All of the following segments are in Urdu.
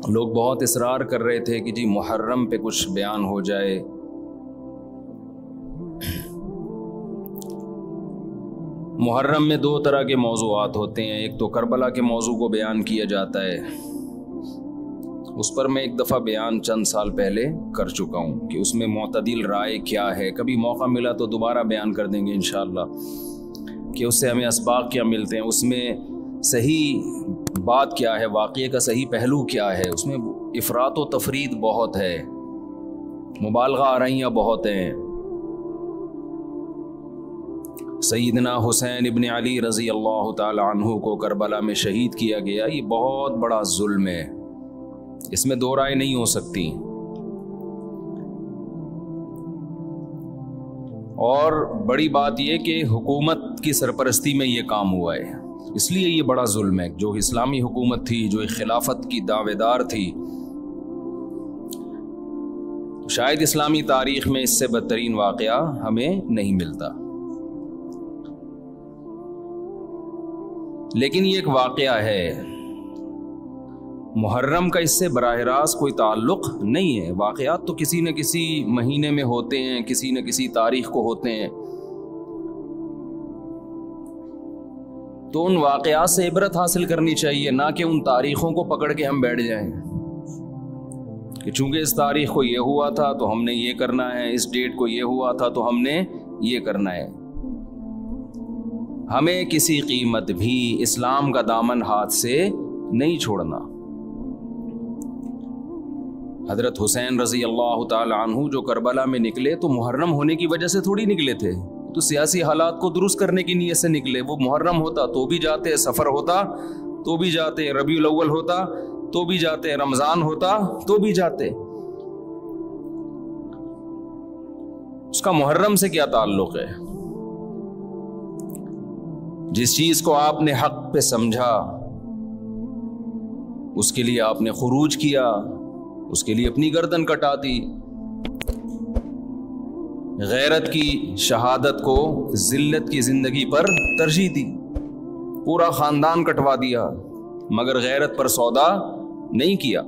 لوگ بہت اصرار کر رہے تھے کہ جی محرم پہ کچھ بیان ہو جائے. محرم میں 2 طرح کے موضوعات ہوتے ہیں. ایک تو کربلا کے موضوع کو بیان کیا جاتا ہے، اس پر میں ایک دفعہ بیان چند سال پہلے کر چکا ہوں کہ اس میں معتدل رائے کیا ہے. کبھی موقع ملا تو دوبارہ بیان کر دیں گے انشاءاللہ کہ اس سے ہمیں اسباق کیا ملتے ہیں، اس میں صحیح بات کیا ہے، واقعے کا صحیح پہلو کیا ہے. اس میں افراط و تفرید بہت ہے، مبالغہ آرائیاں بہت ہیں. سیدنا حسین ابن علی رضی اللہ تعالی عنہ کو کربلا میں شہید کیا گیا، یہ بہت بڑا ظلم ہے، اس میں 2 رائے نہیں ہو سکتی. اور بڑی بات یہ کہ حکومت کی سرپرستی میں یہ کام ہوا ہے، اس لیے یہ بڑا ظلم ہے. جو اسلامی حکومت تھی، جو خلافت کی دعوے دار تھی، شاید اسلامی تاریخ میں اس سے بدترین واقعہ ہمیں نہیں ملتا. لیکن یہ ایک واقعہ ہے، محرم کا اس سے براہ راست کوئی تعلق نہیں ہے. واقعات تو کسی نہ کسی مہینے میں ہوتے ہیں، کسی نہ کسی تاریخ کو ہوتے ہیں، تو ان واقعات سے عبرت حاصل کرنی چاہیے، نہ کہ ان تاریخوں کو پکڑ کے ہم بیٹھ جائیں کہ چونکہ اس تاریخ کو یہ ہوا تھا تو ہم نے یہ کرنا ہے، اس ڈیٹ کو یہ ہوا تھا تو ہم نے یہ کرنا ہے. ہمیں کسی قیمت بھی اسلام کا دامن ہاتھ سے نہیں چھوڑنا. حضرت حسین رضی اللہ تعالی عنہ جو کربلا میں نکلے تو محرم ہونے کی وجہ سے تھوڑی نکلے تھے، تو سیاسی حالات کو درست کرنے کی نیت سے نکلے. وہ محرم ہوتا تو بھی جاتے، سفر ہوتا تو بھی جاتے، ربیع الاول ہوتا تو بھی جاتے، رمضان ہوتا تو بھی جاتے. اس کا محرم سے کیا تعلق ہے؟ جس چیز کو آپ نے حق پہ سمجھا اس کے لیے آپ نے خروج کیا، اس کے لیے اپنی گردن کٹا دی. غیرت کی شہادت کو ذلت کی زندگی پر ترجیح دی، پورا خاندان کٹوا دیا مگر غیرت پر سودا نہیں کیا.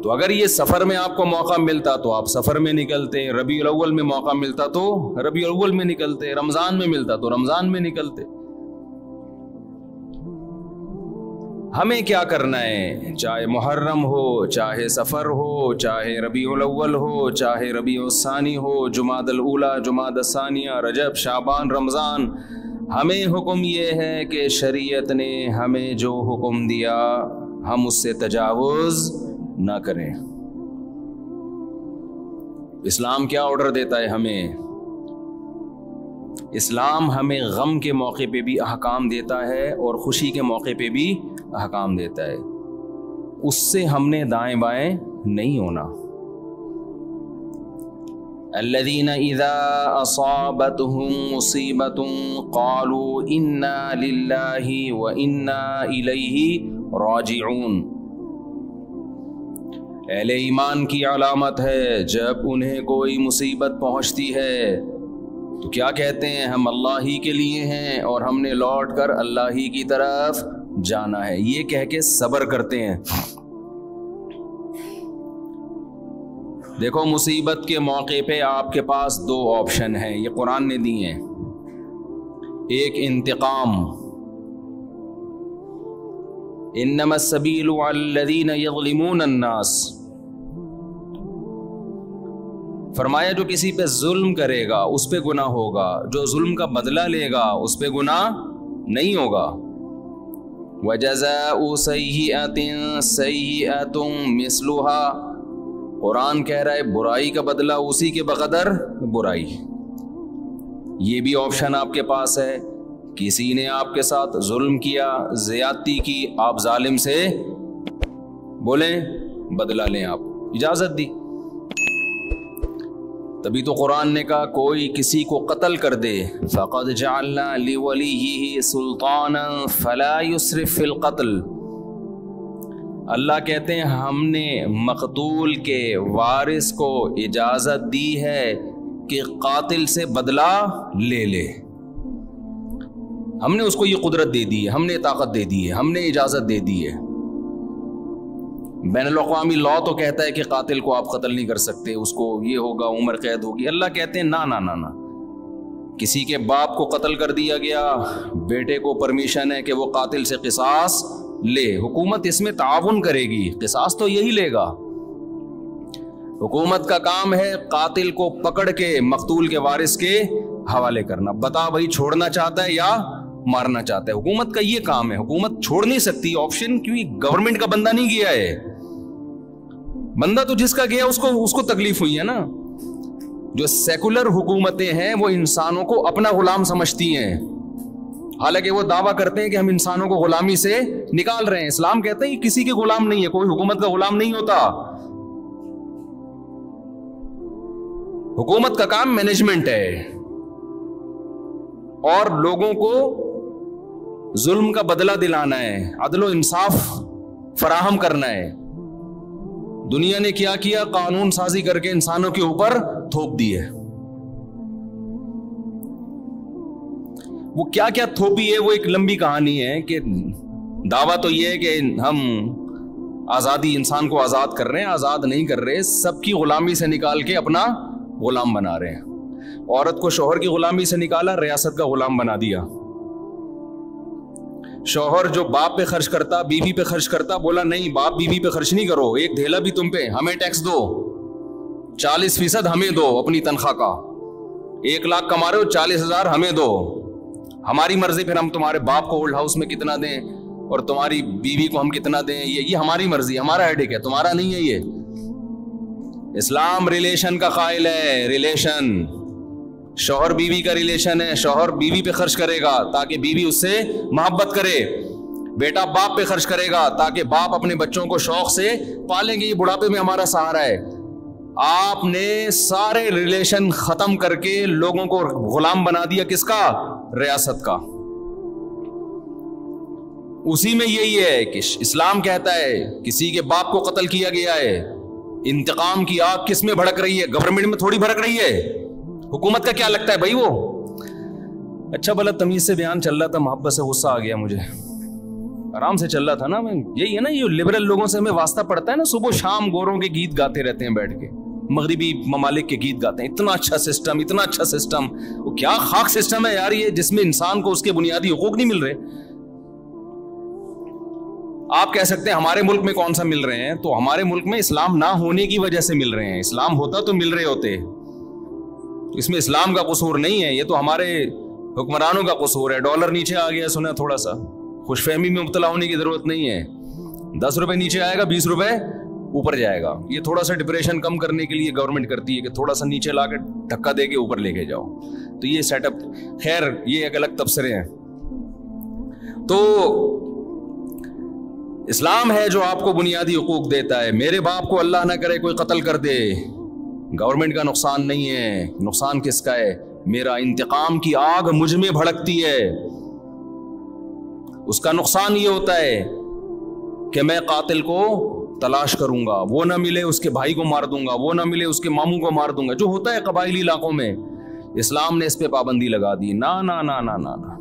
تو اگر یہ سفر میں آپ کو موقع ملتا تو آپ سفر میں نکلتے، ربیع الاول میں موقع ملتا تو ربیع الاول میں نکلتے، رمضان میں ملتا تو رمضان میں نکلتے. ہمیں کیا کرنا ہے؟ چاہے محرم ہو، چاہے سفر ہو، چاہے ربیع الاول ہو، چاہے ربیع الثانی ہو، جمادی الاولی، جمادی الثانیہ، رجب، شعبان، رمضان، ہمیں حکم یہ ہے کہ شریعت نے ہمیں جو حکم دیا ہم اس سے تجاوز نہ کریں. اسلام کیا آرڈر دیتا ہے ہمیں؟ اسلام ہمیں غم کے موقع پہ بھی احکام دیتا ہے اور خوشی کے موقع پہ بھی احکام دیتا ہے. اس سے ہم نے دائیں بائیں نہیں ہونا. الذین اذا اصابتهم مصیبۃ قالوا انا للہ وانا الیہ راجعون. اہل ایمان کی علامت ہے جب انہیں کوئی مصیبت پہنچتی ہے تو کیا کہتے ہیں؟ ہم اللہ ہی کے لیے ہیں اور ہم نے لوٹ کر اللہ ہی کی طرف جانا ہے. یہ کہہ کے صبر کرتے ہیں. دیکھو مصیبت کے موقع پہ آپ کے پاس 2 آپشن ہیں، یہ قرآن نے دی ہیں. ایک انتقام، انما السبیل علی الذین یظلمون الناس. فرمایا جو کسی پہ ظلم کرے گا اس پہ گناہ ہوگا، جو ظلم کا بدلہ لے گا اس پہ گناہ نہیں ہوگا. وَجَزَاءُ سَیِّئَةٍ سَیِّئَةٌ مِثْلُهَا. قرآن کہہ رہا ہے برائی کا بدلہ اسی کے بقدر برائی. یہ بھی آپشن آپ کے پاس ہے. کسی نے آپ کے ساتھ ظلم کیا، زیادتی کی، آپ ظالم سے بولیں بدلہ لیں، آپ اجازت دی. تبھی تو قرآن نے کہا کوئی کسی کو قتل کر دے فَقَدْ جَعَلْنَا لِوَلِيِّهِ سُلْطَانًا فَلَا يُسْرِفْ فِي الْقَتْلِ. اللہ کہتے ہیں ہم نے مقتول کے وارث کو اجازت دی ہے کہ قاتل سے بدلہ لے لے. ہم نے اس کو یہ قدرت دے دی ہے, ہم نے طاقت دے دی ہے, ہم نے اجازت دے دی ہے. بین الاقوامی لا تو کہتا ہے کہ قاتل کو آپ قتل نہیں کر سکتے, اس کو یہ ہوگا, عمر قید ہوگی. اللہ کہتے ہیں نا نا نا نا, کسی کے باپ کو قتل کر دیا گیا, بیٹے کو پرمیشن ہے کہ وہ قاتل سے قصاص لے. حکومت اس میں تعاون کرے گی, قصاص تو یہی لے گا. حکومت کا کام ہے قاتل کو پکڑ کے مقتول کے وارث کے حوالے کرنا. بتا بھائی چھوڑنا چاہتا ہے یا مارنا چاہتا ہے. حکومت کا یہ کام ہے. حکومت چھوڑ نہیں سکتی آپشن, کیونکہ گورنمنٹ کا بندہ نہیں گیا ہے. بندہ تو جس کا گیا اس کو تکلیف ہوئی ہے نا. جو سیکولر حکومتیں ہیں وہ انسانوں کو اپنا غلام سمجھتی ہیں, حالانکہ وہ دعویٰ کرتے ہیں کہ ہم انسانوں کو غلامی سے نکال رہے ہیں. اسلام کہتے ہیں کسی کے غلام نہیں ہے, کوئی حکومت کا غلام نہیں ہوتا. حکومت کا کام مینجمنٹ ہے اور لوگوں کو ظلم کا بدلہ دلانا ہے, عدل و انصاف فراہم کرنا ہے. دنیا نے کیا کیا, قانون سازی کر کے انسانوں کے اوپر تھوپ دی ہے. وہ کیا کیا تھوپی ہے وہ ایک لمبی کہانی ہے. کہ دعویٰ تو یہ ہے کہ ہم آزادی, انسان کو آزاد کر رہے ہیں, آزاد نہیں کر رہے, سب کی غلامی سے نکال کے اپنا غلام بنا رہے ہیں. عورت کو شوہر کی غلامی سے نکالا, ریاست کا غلام بنا دیا. شوہر جو باپ پہ خرچ کرتا, بیوی پہ خرچ کرتا, بولا نہیں باپ بیوی پہ خرچ نہیں کرو, ایک دھیلا بھی تم پہ, ہمیں ٹیکس دو, 40% ہمیں دو اپنی تنخواہ کا. 1 لاکھ کما رہے ہو, 40,000 ہمیں دو, ہماری مرضی, پھر ہم تمہارے باپ کو اولڈ ہاؤس میں کتنا دیں اور تمہاری بیوی کو ہم کتنا دیں, یہ ہماری مرضی, ہمارا ہیڈک ہے, تمہارا نہیں ہے. یہ اسلام ریلیشن کا قائل ہے. ریلیشن شوہر بیوی کا ریلیشن ہے. شوہر بیوی پہ خرچ کرے گا تاکہ بیوی اس سے محبت کرے, بیٹا باپ پہ خرچ کرے گا تاکہ باپ اپنے بچوں کو شوق سے پالیں گے, یہ بڑھاپے میں ہمارا سہارا ہے. آپ نے سارے ریلیشن ختم کر کے لوگوں کو غلام بنا دیا. کس کا؟ ریاست کا. اسی میں یہی ہے کہ اسلام کہتا ہے کسی کے باپ کو قتل کیا گیا ہے, انتقام کی آگ کس میں بھڑک رہی ہے؟ گورنمنٹ میں تھوڑی بھڑک رہی ہے. حکومت کا کیا لگتا ہے بھائی؟ وہ اچھا بھلا تمیز سے بیان چل رہا تھا, محبت سے غصہ آ گیا مجھے, آرام سے چل رہا تھا نا. میں یہی ہے نا, یہ لبرل لوگوں سے ہمیں واسطہ پڑتا ہے نا, صبح شام گوروں کے گیت گاتے رہتے ہیں بیٹھ کے, مغربی ممالک کے گیت گاتے ہیں. اتنا اچھا سسٹم, اتنا اچھا سسٹم. وہ کیا خاک سسٹم ہے یار یہ, جس میں انسان کو اس کے بنیادی حقوق نہیں مل رہے. آپ کہہ سکتے ہیں ہمارے ملک میں کون سا مل رہے ہیں, تو ہمارے ملک میں اسلام نہ ہونے کی وجہ سے مل رہے ہیں. اسلام ہوتا تو مل رہے ہوتے. اس میں اسلام کا قصور نہیں ہے, یہ تو ہمارے حکمرانوں کا قصور ہے. ڈالر نیچے آ گیا سنا, تھوڑا سا خوش فہمی میں مبتلا ہونے کی ضرورت نہیں ہے. 10 روپے نیچے آئے گا, 20 روپے اوپر جائے گا. یہ تھوڑا سا ڈپریشن کم کرنے کے لیے گورنمنٹ کرتی ہے کہ تھوڑا سا نیچے لا کے دھکا دے کے اوپر لے کے جاؤ. تو یہ سیٹ اپ, خیر یہ ایک الگ تبصرے ہیں. تو اسلام ہے جو آپ کو بنیادی حقوق دیتا ہے. میرے باپ کو اللہ نہ کرے کوئی قتل کر دے, گورنمنٹ کا نقصان نہیں ہے. نقصان کس کا ہے؟ میرا. انتقام کی آگ مجھ میں بھڑکتی ہے, اس کا نقصان یہ ہوتا ہے کہ میں قاتل کو تلاش کروں گا, وہ نہ ملے اس کے بھائی کو مار دوں گا, وہ نہ ملے اس کے ماموں کو مار دوں گا, جو ہوتا ہے قبائلی علاقوں میں. اسلام نے اس پہ پابندی لگا دی. نا نا نا نا نا نا.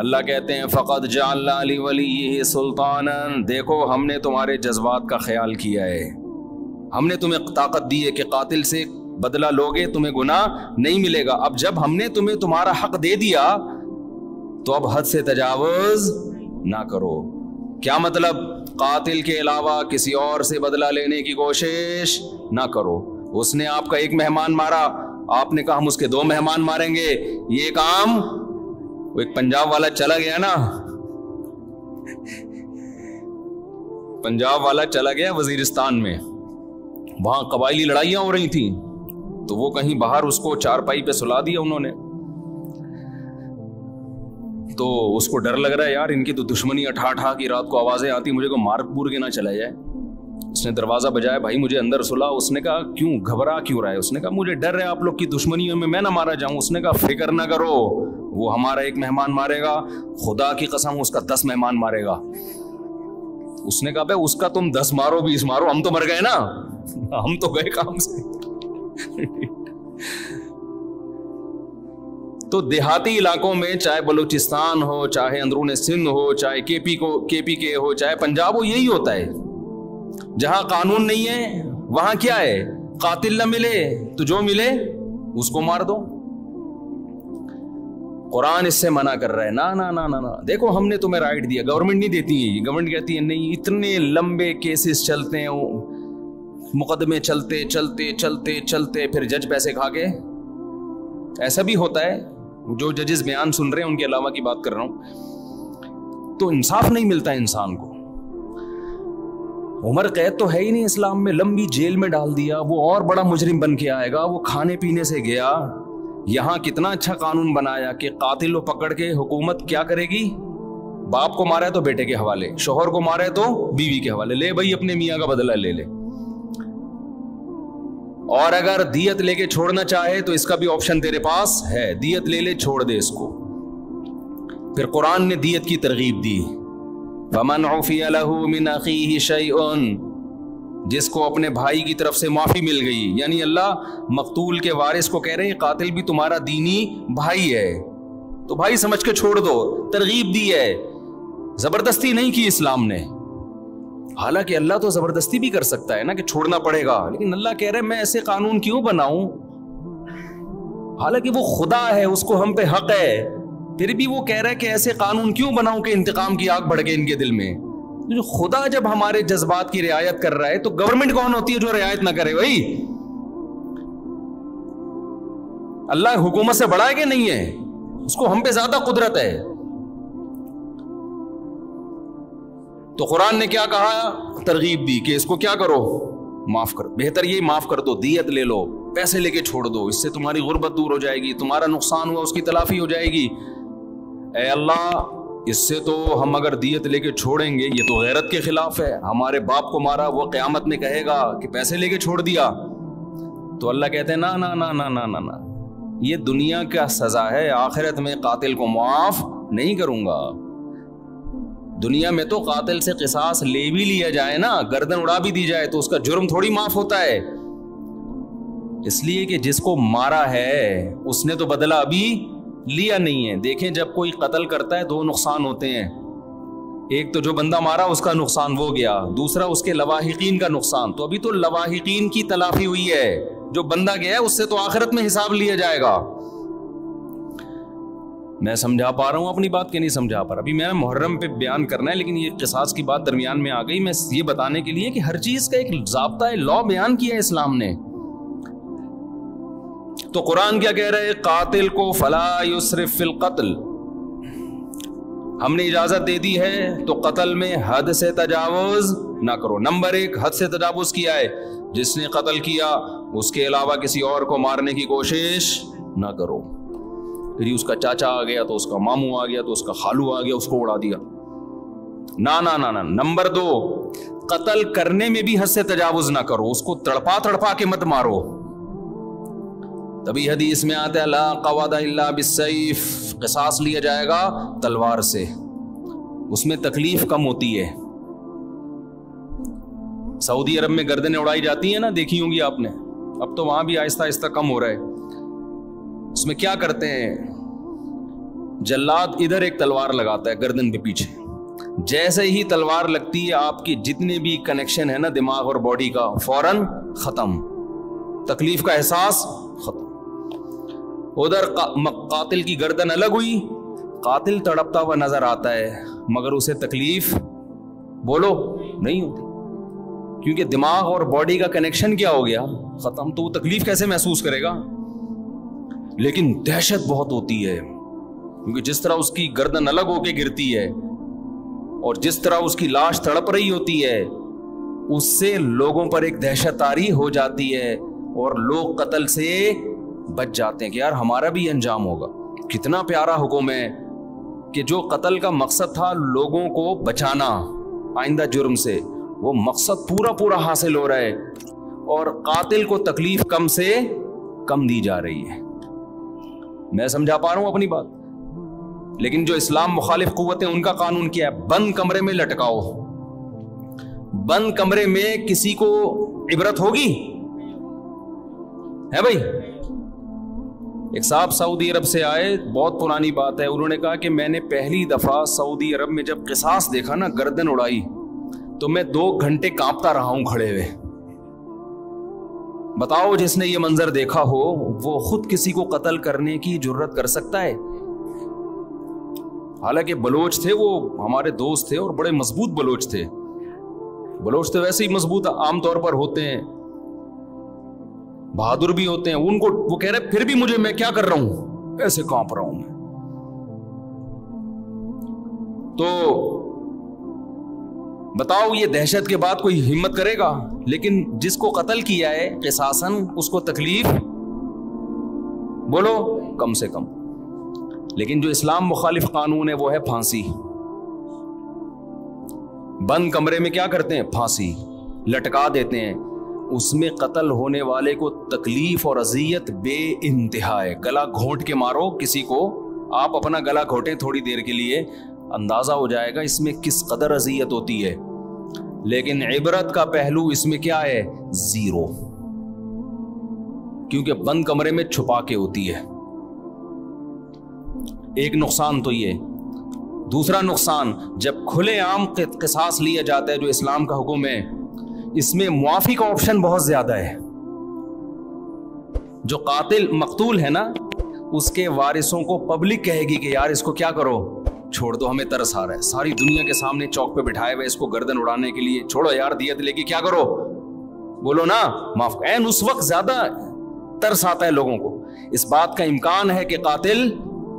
اللہ کہتے ہیں فقد جعلنا لولیہ سلطانا, دیکھو ہم نے تمہارے جذبات کا خیال کیا ہے, ہم نے تمہیں طاقت دی ہے کہ قاتل سے بدلہ لوگے تمہیں گناہ نہیں ملے گا. اب جب ہم نے تمہیں تمہارا حق دے دیا تو اب حد سے تجاوز نہ کرو. کیا مطلب؟ قاتل کے علاوہ کسی اور سے بدلہ لینے کی کوشش نہ کرو. اس نے آپ کا ایک مہمان مارا, آپ نے کہا ہم اس کے 2 مہمان ماریں گے. یہ کام وہ ایک پنجاب والا چلا گیا نا, پنجاب والا چلا گیا وزیرستان میں, وہاں قبائلی لڑائیاں ہو رہی تھیں, تو وہ کہیں باہر اس کو چارپائی پہ سلا دیا انہوں نے. تو اس کو ڈر لگ رہا ہے یار ان کی تو دشمنی, اٹھا کی رات کو آوازیں آتی, مجھے کو مار پور کے نہ چلا جائے. اس نے دروازہ بجایا, بھائی مجھے اندر سلا. اس نے کہا کیوں, گھبرا کیوں رہا ہے؟ اس نے کہا مجھے ڈر ہے آپ لوگ کی دشمنیوں میں نہ مارا جاؤں. اس نے کہا فکر نہ کرو, وہ ہمارا ایک مہمان مارے گا, خدا کی قسم اس کا 10 مہمان مارے گا. اس نے کہا بھائی اس کا تم 10 مارو 20 مارو, ہم تو مر گئے نا, ہم تو گئے کام سے. تو دیہاتی علاقوں میں چاہے بلوچستان ہو, چاہے اندرون سندھ ہو, چاہے کے پی کے ہو, چاہے پنجاب ہو, یہی ہوتا ہے. جہاں قانون نہیں ہے وہاں کیا ہے, قاتل نہ ملے تو جو ملے اس کو مار دو. قرآن اس سے منع کر رہا ہے, نا نا نا نا نا. دیکھو ہم نے تمہیں رائٹ دیا, گورنمنٹ نہیں دیتی ہے, گورنمنٹ کہتی ہے نہیں, اتنے لمبے کیسز چلتے ہیں, مقدمے چلتے چلتے چلتے چلتے, پھر جج پیسے کھا کے. ایسا بھی ہوتا ہے, جو ججز بیان سن رہے ہیں ان کے علاوہ کی بات کر رہا ہوں. تو انصاف نہیں ملتا انسان کو. عمر قید تو ہے ہی نہیں اسلام میں, لمبی جیل میں ڈال دیا, وہ اور بڑا مجرم بن کے آئے گا. وہ کھانے پینے سے گیا. یہاں کتنا اچھا قانون بنایا کہ قاتل کو پکڑ کے حکومت کیا کرے گی, باپ کو مارا ہے تو بیٹے کے حوالے, شوہر کو مارا ہے تو بیوی کے حوالے, لے بھائی اپنے میاں کا بدلہ لے لے. اور اگر دیت لے کے چھوڑنا چاہے تو اس کا بھی آپشن تیرے پاس ہے, دیت لے لے, چھوڑ دے اس کو. پھر قرآن نے دیت کی ترغیب دی, فَمَنْ عُفِيَ لَهُ مِنْ أَخِيهِ شَيْءٌ, جس کو اپنے بھائی کی طرف سے معافی مل گئی. یعنی اللہ مقتول کے وارث کو کہہ رہے ہیں قاتل بھی تمہارا دینی بھائی ہے تو بھائی سمجھ کے چھوڑ دو. ترغیب دی ہے, زبردستی نہیں کی اسلام نے. حالانکہ اللہ تو زبردستی بھی کر سکتا ہے نا کہ چھوڑنا پڑے گا, لیکن اللہ کہہ رہے میں ایسے قانون کیوں بناؤں, حالانکہ وہ خدا ہے, اس کو ہم پہ حق ہے, پھر بھی وہ کہہ رہا ہے کہ ایسے قانون کیوں بناؤں کہ انتقام کی آگ بھڑکے ان کے دل میں. جو خدا جب ہمارے جذبات کی رعایت کر رہا ہے تو گورنمنٹ کون ہوتی ہے جو رعایت نہ کرے بھائی؟ اللہ حکومت سے بڑا ہے کہ نہیں ہے؟ اس کو ہم پہ زیادہ قدرت ہے. تو قرآن نے کیا کہا, ترغیب دی کہ اس کو کیا کرو, معاف کرو. بہتر یہ معاف کر دو, دیت لے لو, پیسے لے کے چھوڑ دو, اس سے تمہاری غربت دور ہو جائے گی, تمہارا نقصان ہوا اس کی تلافی ہو جائے گی. اے اللہ, اس سے تو ہم اگر دیت لے کے چھوڑیں گے یہ تو غیرت کے خلاف ہے. ہمارے باپ کو مارا, وہ قیامت میں کہے گا کہ پیسے لے کے چھوڑ دیا. تو اللہ کہتے ہیں نا نا نا نا نا نا نا, یہ دنیا کا سزا ہے, آخرت میں قاتل کو معاف نہیں کروں گا. دنیا میں تو قاتل سے قصاص لے بھی لیا جائے نا, گردن اڑا بھی دی جائے تو اس کا جرم تھوڑی معاف ہوتا ہے. اس لیے کہ جس کو مارا ہے اس نے تو بدلہ ابھی لیا نہیں ہے. دیکھیں جب کوئی قتل کرتا ہے دو نقصان ہوتے ہیں, ایک تو جو بندہ مارا اس کا نقصان وہ گیا, دوسرا اس کے لواحقین کا نقصان. تو ابھی تو لواحقین کی تلافی ہوئی ہے, جو بندہ گیا ہے اس سے تو آخرت میں حساب لیا جائے گا. میں سمجھا پا رہا ہوں اپنی بات کہ نہیں سمجھا پا رہا؟ ابھی میں محرم پہ بیان کرنا ہے, لیکن یہ قصاص کی بات درمیان میں آ گئی. میں یہ بتانے کے لیے کہ ہر چیز کا ایک ضابطہ ہے, لا بیان کیا ہے اسلام نے. تو قرآن کیا کہہ رہے ہے, قاتل کو فلا یسرف فی القتل, ہم نے اجازت دے دی ہے تو قتل میں حد سے تجاوز نہ کرو. نمبر 1, حد سے تجاوز کیا ہے, جس نے قتل کیا اس کے علاوہ کسی اور کو مارنے کی کوشش نہ کرو. پھر اس کا چاچا آ گیا تو اس کا ماموں آ گیا تو اس کا خالو آ گیا, اس کو اڑا دیا. نا نا نا نا. نمبر 2, قتل کرنے میں بھی حد سے تجاوز نہ کرو, اس کو تڑپا تڑپا کے مت مارو. تبھی حدیث میں آتا ہے لا قواد الا بالسیف, قصاص لیا جائے گا تلوار سے, اس میں تکلیف کم ہوتی ہے. سعودی عرب میں گردنیں اڑائی جاتی ہیں نا, دیکھی ہوں گی آپ نے, اب تو وہاں بھی آہستہ آہستہ کم ہو رہا ہے. اس میں کیا کرتے ہیں, جلاد ادھر ایک تلوار لگاتا ہے گردن پہ پیچھے, جیسے ہی تلوار لگتی ہے آپ کی جتنے بھی کنیکشن ہے نا دماغ اور باڈی کا, فوراً ختم, تکلیف کا احساس ختم. ادھر قاتل کی گردن الگ ہوئی, قاتل تڑپتا ہوا نظر آتا ہے مگر اسے تکلیف بولو نہیں ہوتی, کیونکہ دماغ اور باڈی کا کنیکشن کیا ہو گیا, ختم. تو وہ تکلیف کیسے محسوس کرے گا؟ لیکن دہشت بہت ہوتی ہے, کیونکہ جس طرح اس کی گردن الگ ہو کے گرتی ہے اور جس طرح اس کی لاش تڑپ رہی ہوتی ہے, اس سے لوگوں پر ایک دہشت طاری ہو جاتی ہے اور لوگ قتل سے بچ جاتے ہیں کہ یار ہمارا بھی انجام ہوگا. کتنا پیارا حکم ہے کہ جو قتل کا مقصد تھا لوگوں کو بچانا آئندہ جرم سے, وہ مقصد پورا پورا حاصل ہو رہا ہے اور قاتل کو تکلیف کم سے کم دی جا رہی ہے. میں سمجھا پا رہا ہوں اپنی بات؟ لیکن جو اسلام مخالف قوتیں ان کا قانون کیا ہے, بند کمرے میں لٹکاؤ. بند کمرے میں کسی کو عبرت ہوگی ہے بھائی؟ ایک صاحب سعودی عرب سے آئے, بہت پرانی بات ہے, انہوں نے کہا کہ میں نے پہلی دفعہ سعودی عرب میں جب قصاص دیکھا نا, گردن اڑائی, تو میں 2 گھنٹے کانپتا رہا ہوں کھڑے ہوئے. بتاؤ جس نے یہ منظر دیکھا ہو وہ خود کسی کو قتل کرنے کی جرت کر سکتا ہے؟ حالانکہ بلوچ تھے, وہ ہمارے دوست تھے اور بڑے مضبوط بلوچ تھے. بلوچ تو ویسے ہی مضبوط عام طور پر ہوتے ہیں, بہادر بھی ہوتے ہیں. ان کو وہ کہہ رہے پھر بھی مجھے, میں کیا کر رہا ہوں, ایسے کانپ رہا ہوں میں. تو بتاؤ یہ دہشت کے بعد کوئی ہمت کرے گا؟ لیکن جس کو قتل کیا ہے قصاصاً, اس کو تکلیف بولو کم سے کم. لیکن جو اسلام مخالف قانون ہے وہ ہے پھانسی. بند کمرے میں کیا کرتے ہیں؟ پھانسی لٹکا دیتے ہیں. اس میں قتل ہونے والے کو تکلیف اور اذیت بے انتہا ہے. گلا گھونٹ کے مارو کسی کو, آپ اپنا گلا گھونٹیں تھوڑی دیر کے لیے, اندازہ ہو جائے گا اس میں کس قدر اذیت ہوتی ہے. لیکن عبرت کا پہلو اس میں کیا ہے؟ 0. کیونکہ بند کمرے میں چھپا کے ہوتی ہے. ایک نقصان تو یہ. دوسرا نقصان, جب کھلے عام قصاص لیا جاتا ہے جو اسلام کا حکم ہے, اس میں معافی کا آپشن بہت زیادہ ہے. جو قاتل مقتول ہے نا, اس کے وارثوں کو پبلک کہے گی کہ یار اس کو کیا کرو, چھوڑ دو, ہمیں ترس آ رہا ہے. ساری دنیا کے سامنے چوک پہ بٹھائے ہوئے اس کو گردن اڑانے کے لیے, چھوڑو یار دیت لے کے کیا کرو, بولو نا معاف. این اس وقت زیادہ ترس آتا ہے لوگوں کو. اس بات کا امکان ہے کہ قاتل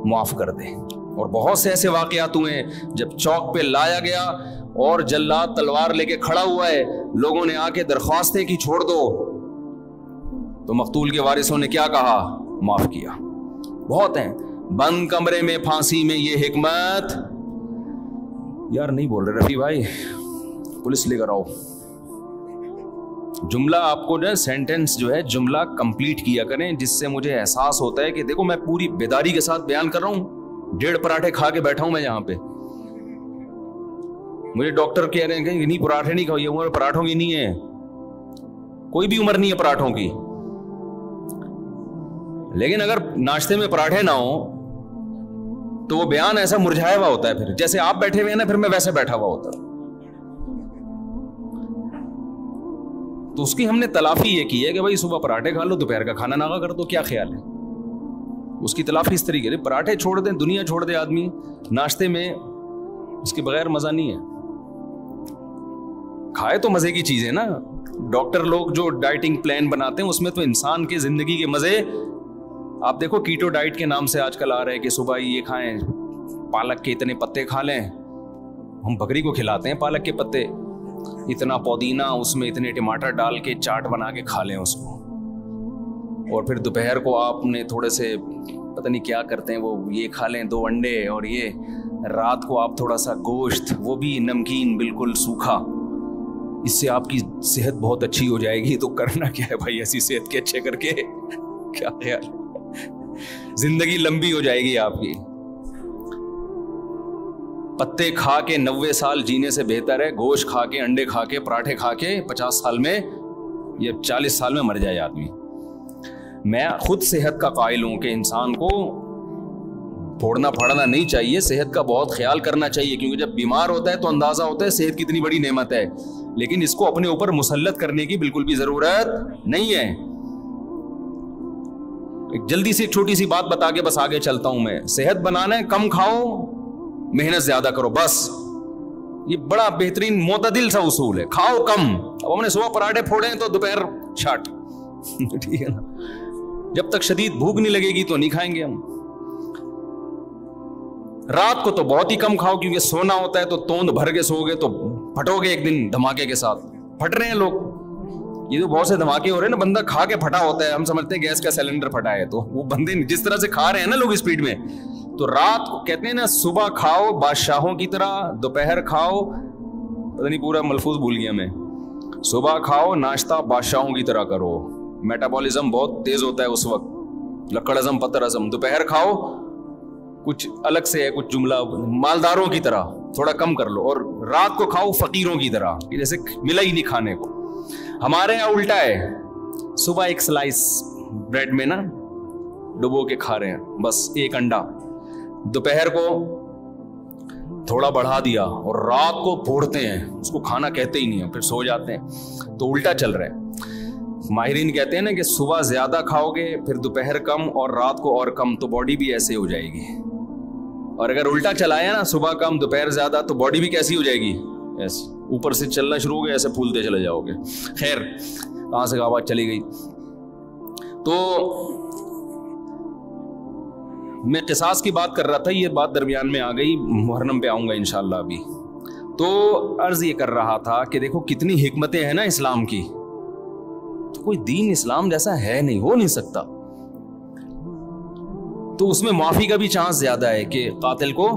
معاف کر دے. اور بہت سے ایسے واقعات ہوئے ہیں جب چوک پہ لایا گیا اور جلاد تلوار لے کے کھڑا ہوا ہے, لوگوں نے آ کے درخواستیں کی چھوڑ دو, تو مقتول کے وارثوں نے کیا کہا؟ معاف کیا. بہت ہیں. بند کمرے میں پھانسی میں یہ حکمت, یار نہیں بول رہے رفیع بھائی, پولیس لے کر آؤ. جملہ آپ کو جو ہے سینٹنس جو ہے جملہ کمپلیٹ کیا کریں, جس سے مجھے احساس ہوتا ہے کہ دیکھو میں پوری بیداری کے ساتھ بیان کر رہا ہوں. 1.5 پراٹھے کھا کے بیٹھا ہوں میں یہاں پہ. مجھے ڈاکٹر کہہ رہے ہیں کہ نہیں پراٹھے نہیں کھاؤ, یہ عمر پراٹھوں کی نہیں ہے, کوئی بھی عمر نہیں ہے پراٹھوں کی. لیکن اگر ناشتے میں پراٹھے نہ ہوں تو وہ بیان ایسا مرجھایا ہوا ہوتا ہے, پھر جیسے آپ بیٹھے ہوئے ہیں نا, پھر میں ویسے بیٹھا ہوا ہوتا. تو اس کی ہم نے تلافی یہ کی ہے کہ بھائی صبح پراٹھے کھا لو, دوپہر کا کھانا ناغا کر دو. کیا خیال ہے؟ اس کی تلافی اس طریقے سے, پراٹھے چھوڑ دیں, دنیا چھوڑ دے آدمی, ناشتے میں اس کے بغیر مزہ نہیں ہے. کھائے تو مزے کی چیز ہے نا. ڈاکٹر لوگ جو ڈائٹنگ پلان بناتے ہیں اس میں تو انسان کی زندگی کے مزے, آپ دیکھو کیٹو ڈائٹ کے نام سے آج کل آ رہے ہیں کہ صبح یہ کھائیں, پالک کے اتنے پتے کھا لیں. ہم بکری کو کھلاتے ہیں پالک کے پتے, اتنا پودینہ, اس میں اتنے ٹماٹر ڈال کے چاٹ بنا کے کھا لیں اس کو. اور پھر دوپہر کو آپ نے تھوڑے سے پتہ نہیں کیا کرتے ہیں, وہ یہ کھا لیں 2 انڈے, اور یہ رات کو آپ تھوڑا سا گوشت, وہ بھی نمکین بالکل سوکھا. اس سے آپ کی صحت بہت اچھی ہو جائے گی. تو کرنا کیا ہے بھائی, ایسی صحت کے اچھے کر کے کیا خیال, زندگی لمبی ہو جائے گی آپ کی. پتے کھا کے 90 سال جینے سے بہتر ہے گوشت کھا کے, انڈے کھا کے, پراٹھے کھا کے 50 سال میں یا 40 سال میں مر جائے آدمی. میں خود صحت کا قائل ہوں کہ انسان کو پھوڑنا پھاڑنا نہیں چاہیے, صحت کا بہت خیال کرنا چاہیے, کیونکہ جب بیمار ہوتا ہے تو اندازہ ہوتا ہے صحت کتنی بڑی نعمت ہے. لیکن اس کو اپنے اوپر مسلط کرنے کی بالکل بھی ضرورت نہیں ہے. ایک جلدی سے ایک چھوٹی سی بات بتا کے بس آگے چلتا ہوں میں. صحت بنانا ہے, کم کھاؤ, محنت زیادہ کرو, بس. یہ بڑا بہترین معتدل سا اصول ہے. کھاؤ کم. اب ہم نے صبح پراٹھے پھوڑے ہیں تو دوپہر چھاٹ, ٹھیک ہے نا. جب تک شدید بھوک نہیں لگے گی تو نہیں کھائیں گے ہم. رات کو تو بہت ہی کم کھاؤ, کیونکہ سونا ہوتا ہے تو توند بھر کے سو گے تو پھٹو گے ایک دن دھماکے کے ساتھ. پھٹ رہے ہیں لوگ, یہ تو بہت سے دھماکے ہو رہے ہیں نا, بندہ کھا کے پھٹا ہوتا ہے. ہم سمجھتے ہیں گیس کا سلنڈر پھٹا ہے, تو وہ بندے جس طرح سے کھا رہے ہیں نا لوگ اسپیڈ میں, تو رات کو کہتے ہیں نا صبح کھاؤ بادشاہوں کی طرح, دوپہر کھاؤ, پتہ نہیں پورا ملفوظ بھول گیا میں, صبح کھاؤ ناشتہ بادشاہوں کی طرح کرو, میٹابولزم بہت تیز ہوتا ہے اس وقت, لکڑ ہضم پتر ہضم. دوپہر کھاؤ کچھ الگ سے ہے, کچھ جملہ مالداروں کی طرح, تھوڑا کم کر لو. اور رات کو کھاؤ فقیروں کی طرح, جیسے ملا ہی نہیں کھانے کو. ہمارے یہاں الٹا ہے, صبح ایک سلائس بریڈ میں نا ڈبو کے کھا رہے ہیں, بس ایک انڈا. دوپہر کو تھوڑا بڑھا دیا اور رات کو پھوڑتے ہیں, اس کو کھانا کہتے ہی نہیں ہیں, پھر سو جاتے ہیں. تو الٹا چل رہا ہے. ماہرین کہتے ہیں نا کہ صبح زیادہ کھاؤ گے, پھر دوپہر کم اور رات کو اور کم, تو باڈی بھی ایسے ہو جائے گی. اور اگر الٹا چلایا نا, صبح کم دوپہر زیادہ, تو باڈی بھی کیسی ہو جائے گی, ایسی اوپر سے چلنا شروع ہو گیا, ایسے پھولتے چلے جاؤ گے. خیر, کہاں سے آواز چلی گئی. تو میں قصاص کی بات کر رہا تھا, یہ بات درمیان میں آ گئی, محرم پہ آؤں گا انشاءاللہ ابھی. تو عرض یہ کر رہا تھا کہ دیکھو کتنی حکمتیں ہیں نا اسلام کی, تو کوئی دین اسلام جیسا ہے نہیں, ہو نہیں سکتا. تو اس میں معافی کا بھی چانس زیادہ ہے کہ قاتل کو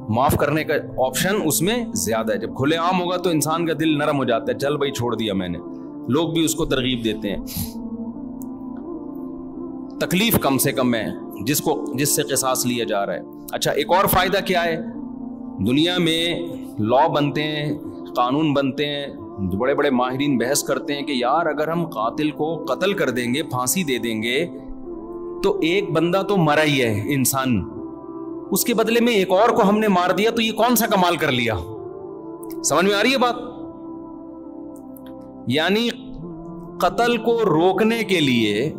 معاف کرنے کا آپشن اس میں زیادہ ہے. جب کھلے عام ہوگا تو انسان کا دل نرم ہو جاتا ہے, چل بھائی چھوڑ دیا میں نے, لوگ بھی اس کو ترغیب دیتے ہیں. تکلیف کم سے کم ہے جس سے قصاص لیا جا رہا ہے. اچھا, ایک اور فائدہ کیا ہے, دنیا میں لا بنتے ہیں, قانون بنتے ہیں, بڑے بڑے ماہرین بحث کرتے ہیں کہ یار اگر ہم قاتل کو قتل کر دیں گے, پھانسی دے دیں گے, تو ایک بندہ تو مرا ہی ہے انسان, اس کے بدلے میں ایک اور کو ہم نے مار دیا, تو یہ کون سا کمال کر لیا. سمجھ میں آ رہی ہے بات؟ یعنی قتل کو روکنے کے لیے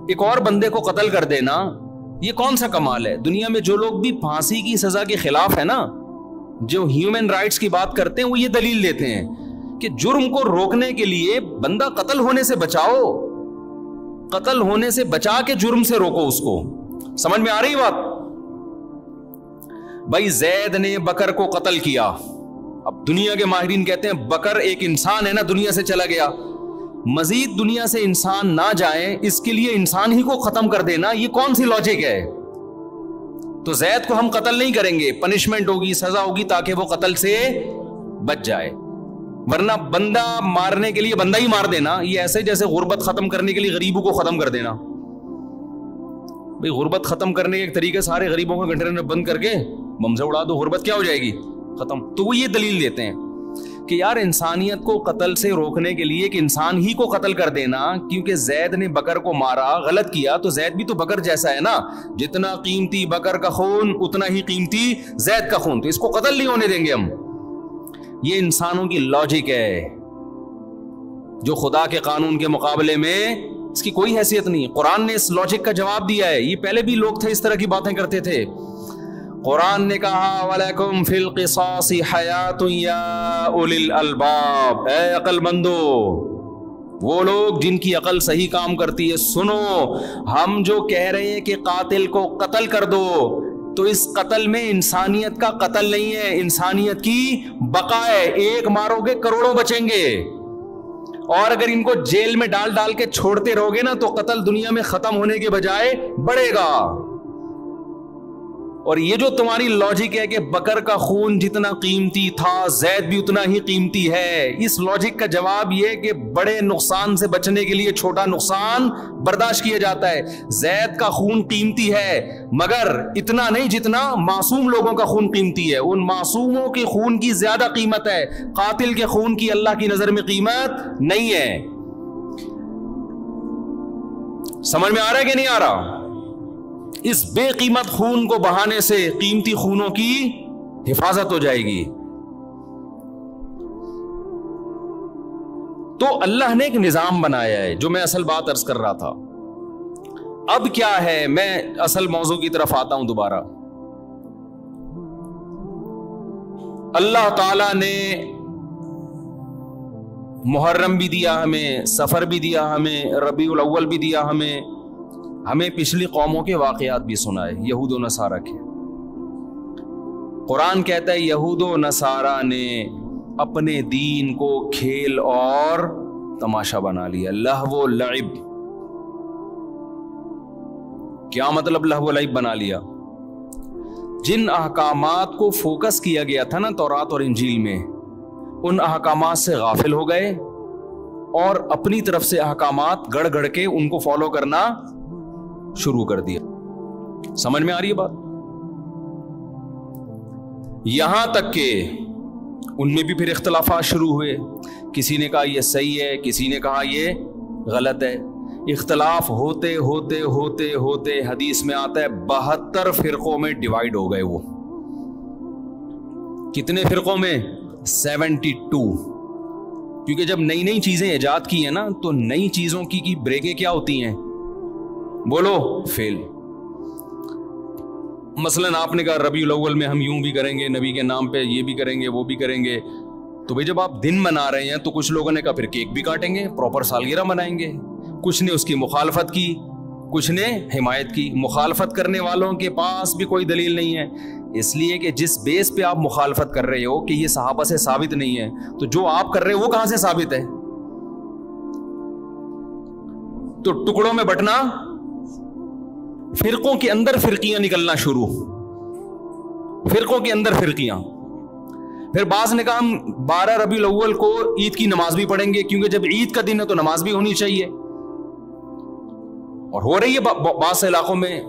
ایک اور بندے کو قتل کر دینا, یہ کون سا کمال ہے. دنیا میں جو لوگ بھی پھانسی کی سزا کے خلاف ہے نا, جو ہیومن رائٹس کی بات کرتے ہیں, وہ یہ دلیل دیتے ہیں کہ جرم کو روکنے کے لیے بندہ قتل ہونے سے بچاؤ, قتل ہونے سے بچا کے جرم سے روکو اس کو. سمجھ میں آ رہی بات؟ بھائی زید نے بکر کو قتل کیا, اب دنیا کے ماہرین کہتے ہیں بکر ایک انسان ہے نا, دنیا سے چلا گیا, مزید دنیا سے انسان نہ جائے اس کے لیے انسان ہی کو ختم کر دینا, یہ کون سی لاجک ہے. تو زید کو ہم قتل نہیں کریں گے, پنشمنٹ ہوگی, سزا ہوگی تاکہ وہ قتل سے بچ جائے, ورنہ بندہ مارنے کے لیے بندہ ہی مار دینا, یہ ایسے جیسے غربت ختم کرنے کے لیے غریبوں کو ختم کر دینا. بھئی غربت ختم کرنے کے ایک طریقے سارے غریبوں کو گھنٹے میں بند کر کے بم سے اڑا دو, غربت کیا ہو جائے گی, ختم. تو وہ یہ دلیل دیتے ہیں کہ یار انسانیت کو قتل سے روکنے کے لیے کہ انسان ہی کو قتل کر دینا, کیونکہ زید نے بکر کو مارا, غلط کیا, تو زید بھی تو بکر جیسا ہے نا, جتنا قیمتی بکر کا خون اتنا ہی قیمتی زید کا خون, تو اس کو قتل نہیں ہونے دیں گے ہم. یہ انسانوں کی لاجک ہے جو خدا کے قانون کے مقابلے میں اس کی کوئی حیثیت نہیں. قرآن نے اس لاجک کا جواب دیا ہے. یہ پہلے بھی لوگ تھے اس طرح کی باتیں کرتے تھے. قرآن نے کہا وَلَكُمْ فِي الْقِصَاصِ حَيَاتٌ يَا أُولِي الْأَلْبَابِ, اے عقل مندو, وہ لوگ جن کی عقل صحیح کام کرتی ہے, سنو, ہم جو کہہ رہے ہیں کہ قاتل کو قتل کر دو, تو اس قتل میں انسانیت کا قتل نہیں ہے, انسانیت کی بقا ہے. ایک مارو گے کروڑوں بچیں گے, اور اگر ان کو جیل میں ڈال ڈال کے چھوڑتے رہو گے نا, تو قتل دنیا میں ختم ہونے کے بجائے بڑھے گا. اور یہ جو تمہاری لاجک ہے کہ بکر کا خون جتنا قیمتی تھا زید بھی اتنا ہی قیمتی ہے, اس لاجک کا جواب یہ کہ بڑے نقصان سے بچنے کے لیے چھوٹا نقصان برداشت کیا جاتا ہے. زید کا خون قیمتی ہے مگر اتنا نہیں جتنا معصوم لوگوں کا خون قیمتی ہے. ان معصوموں کے خون کی زیادہ قیمت ہے, قاتل کے خون کی اللہ کی نظر میں قیمت نہیں ہے. سمجھ میں آ رہا ہے کہ نہیں آ رہا؟ اس بے قیمت خون کو بہانے سے قیمتی خونوں کی حفاظت ہو جائے گی. تو اللہ نے ایک نظام بنایا ہے, جو میں اصل بات عرض کر رہا تھا. اب کیا ہے, میں اصل موضوع کی طرف آتا ہوں دوبارہ. اللہ تعالی نے محرم بھی دیا ہمیں, سفر بھی دیا ہمیں, ربیع الاول بھی دیا ہمیں پچھلی قوموں کے واقعات بھی سنائے, یہود و نصارہ کے. قرآن کہتا ہے یہود و نصارہ نے اپنے دین کو کھیل اور تماشا بنا لیا, لہو و لعب. کیا مطلب لہو و لعب بنا لیا؟ جن احکامات کو فوکس کیا گیا تھا نا تورات اور انجیل میں, ان احکامات سے غافل ہو گئے اور اپنی طرف سے احکامات گڑ گڑ کے ان کو فالو کرنا شروع کر دیا. سمجھ میں آ رہی ہے بات؟ یہاں تک کہ ان میں بھی پھر اختلافات شروع ہوئے. کسی نے کہا یہ صحیح ہے, کسی نے کہا یہ غلط ہے. اختلاف ہوتے ہوتے ہوتے ہوتے حدیث میں آتا ہے 72 فرقوں میں ڈیوائیڈ ہو گئے. وہ کتنے فرقوں میں؟ 72. کیونکہ جب نئی نئی چیزیں ایجاد کی ہیں نا تو نئی چیزوں کی بریکیں کیا ہوتی ہیں؟ بولو، فیل. مثلا آپ نے کہا ربیع الاول میں ہم یوں بھی کریں گے، نبی کے نام پہ یہ بھی کریں گے، وہ بھی کریں گے. تو بھئی جب آپ دن منا رہے ہیں تو کچھ لوگوں نے کہا پھر کیک بھی کاٹیں گے، پراپر سالگرہ منائیں گے. کچھ نے اس کی مخالفت کی، کچھ نے حمایت کی. مخالفت کرنے والوں کے پاس بھی کوئی دلیل نہیں ہے، اس لیے کہ جس بیس پہ آپ مخالفت کر رہے ہو کہ یہ صحابہ سے ثابت نہیں ہے، تو جو آپ کر رہے ہو وہ کہاں سے ثابت ہے؟ تو ٹکڑوں میں بٹنا، فرقوں کے اندر فرقیاں نکلنا شروع، فرقوں کے اندر فرقیاں. پھر بعض نے کہا ہم 12 ربیع الاول کو عید کی نماز بھی پڑھیں گے، کیونکہ جب عید کا دن ہے تو نماز بھی ہونی چاہیے. اور ہو رہی ہے بعض علاقوں میں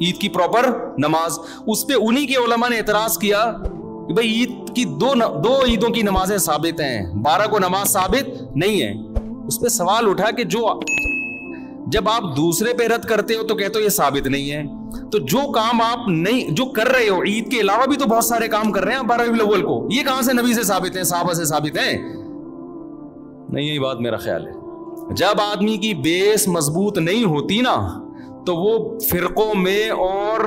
عید کی پراپر نماز. اس پہ انہی کے علماء نے اعتراض کیا کہ بھئی عید کی دو عیدوں کی نمازیں ثابت ہیں، 12 کو نماز ثابت نہیں ہے. اس پہ سوال اٹھا کہ جب آپ دوسرے پہ رد کرتے ہو تو کہتے ہو یہ ثابت نہیں ہے، تو جو کام آپ نہیں جو کر رہے ہو عید کے علاوہ بھی تو بہت سارے کام کر رہے ہیں 12 ربیع الاول کو، یہ کہاں سے نبی سے ثابت ہیں، صحابہ سے ثابت ہیں؟ نہیں، یہی بات میرا خیال ہے. جب آدمی کی بیس مضبوط نہیں ہوتی نا تو وہ فرقوں میں اور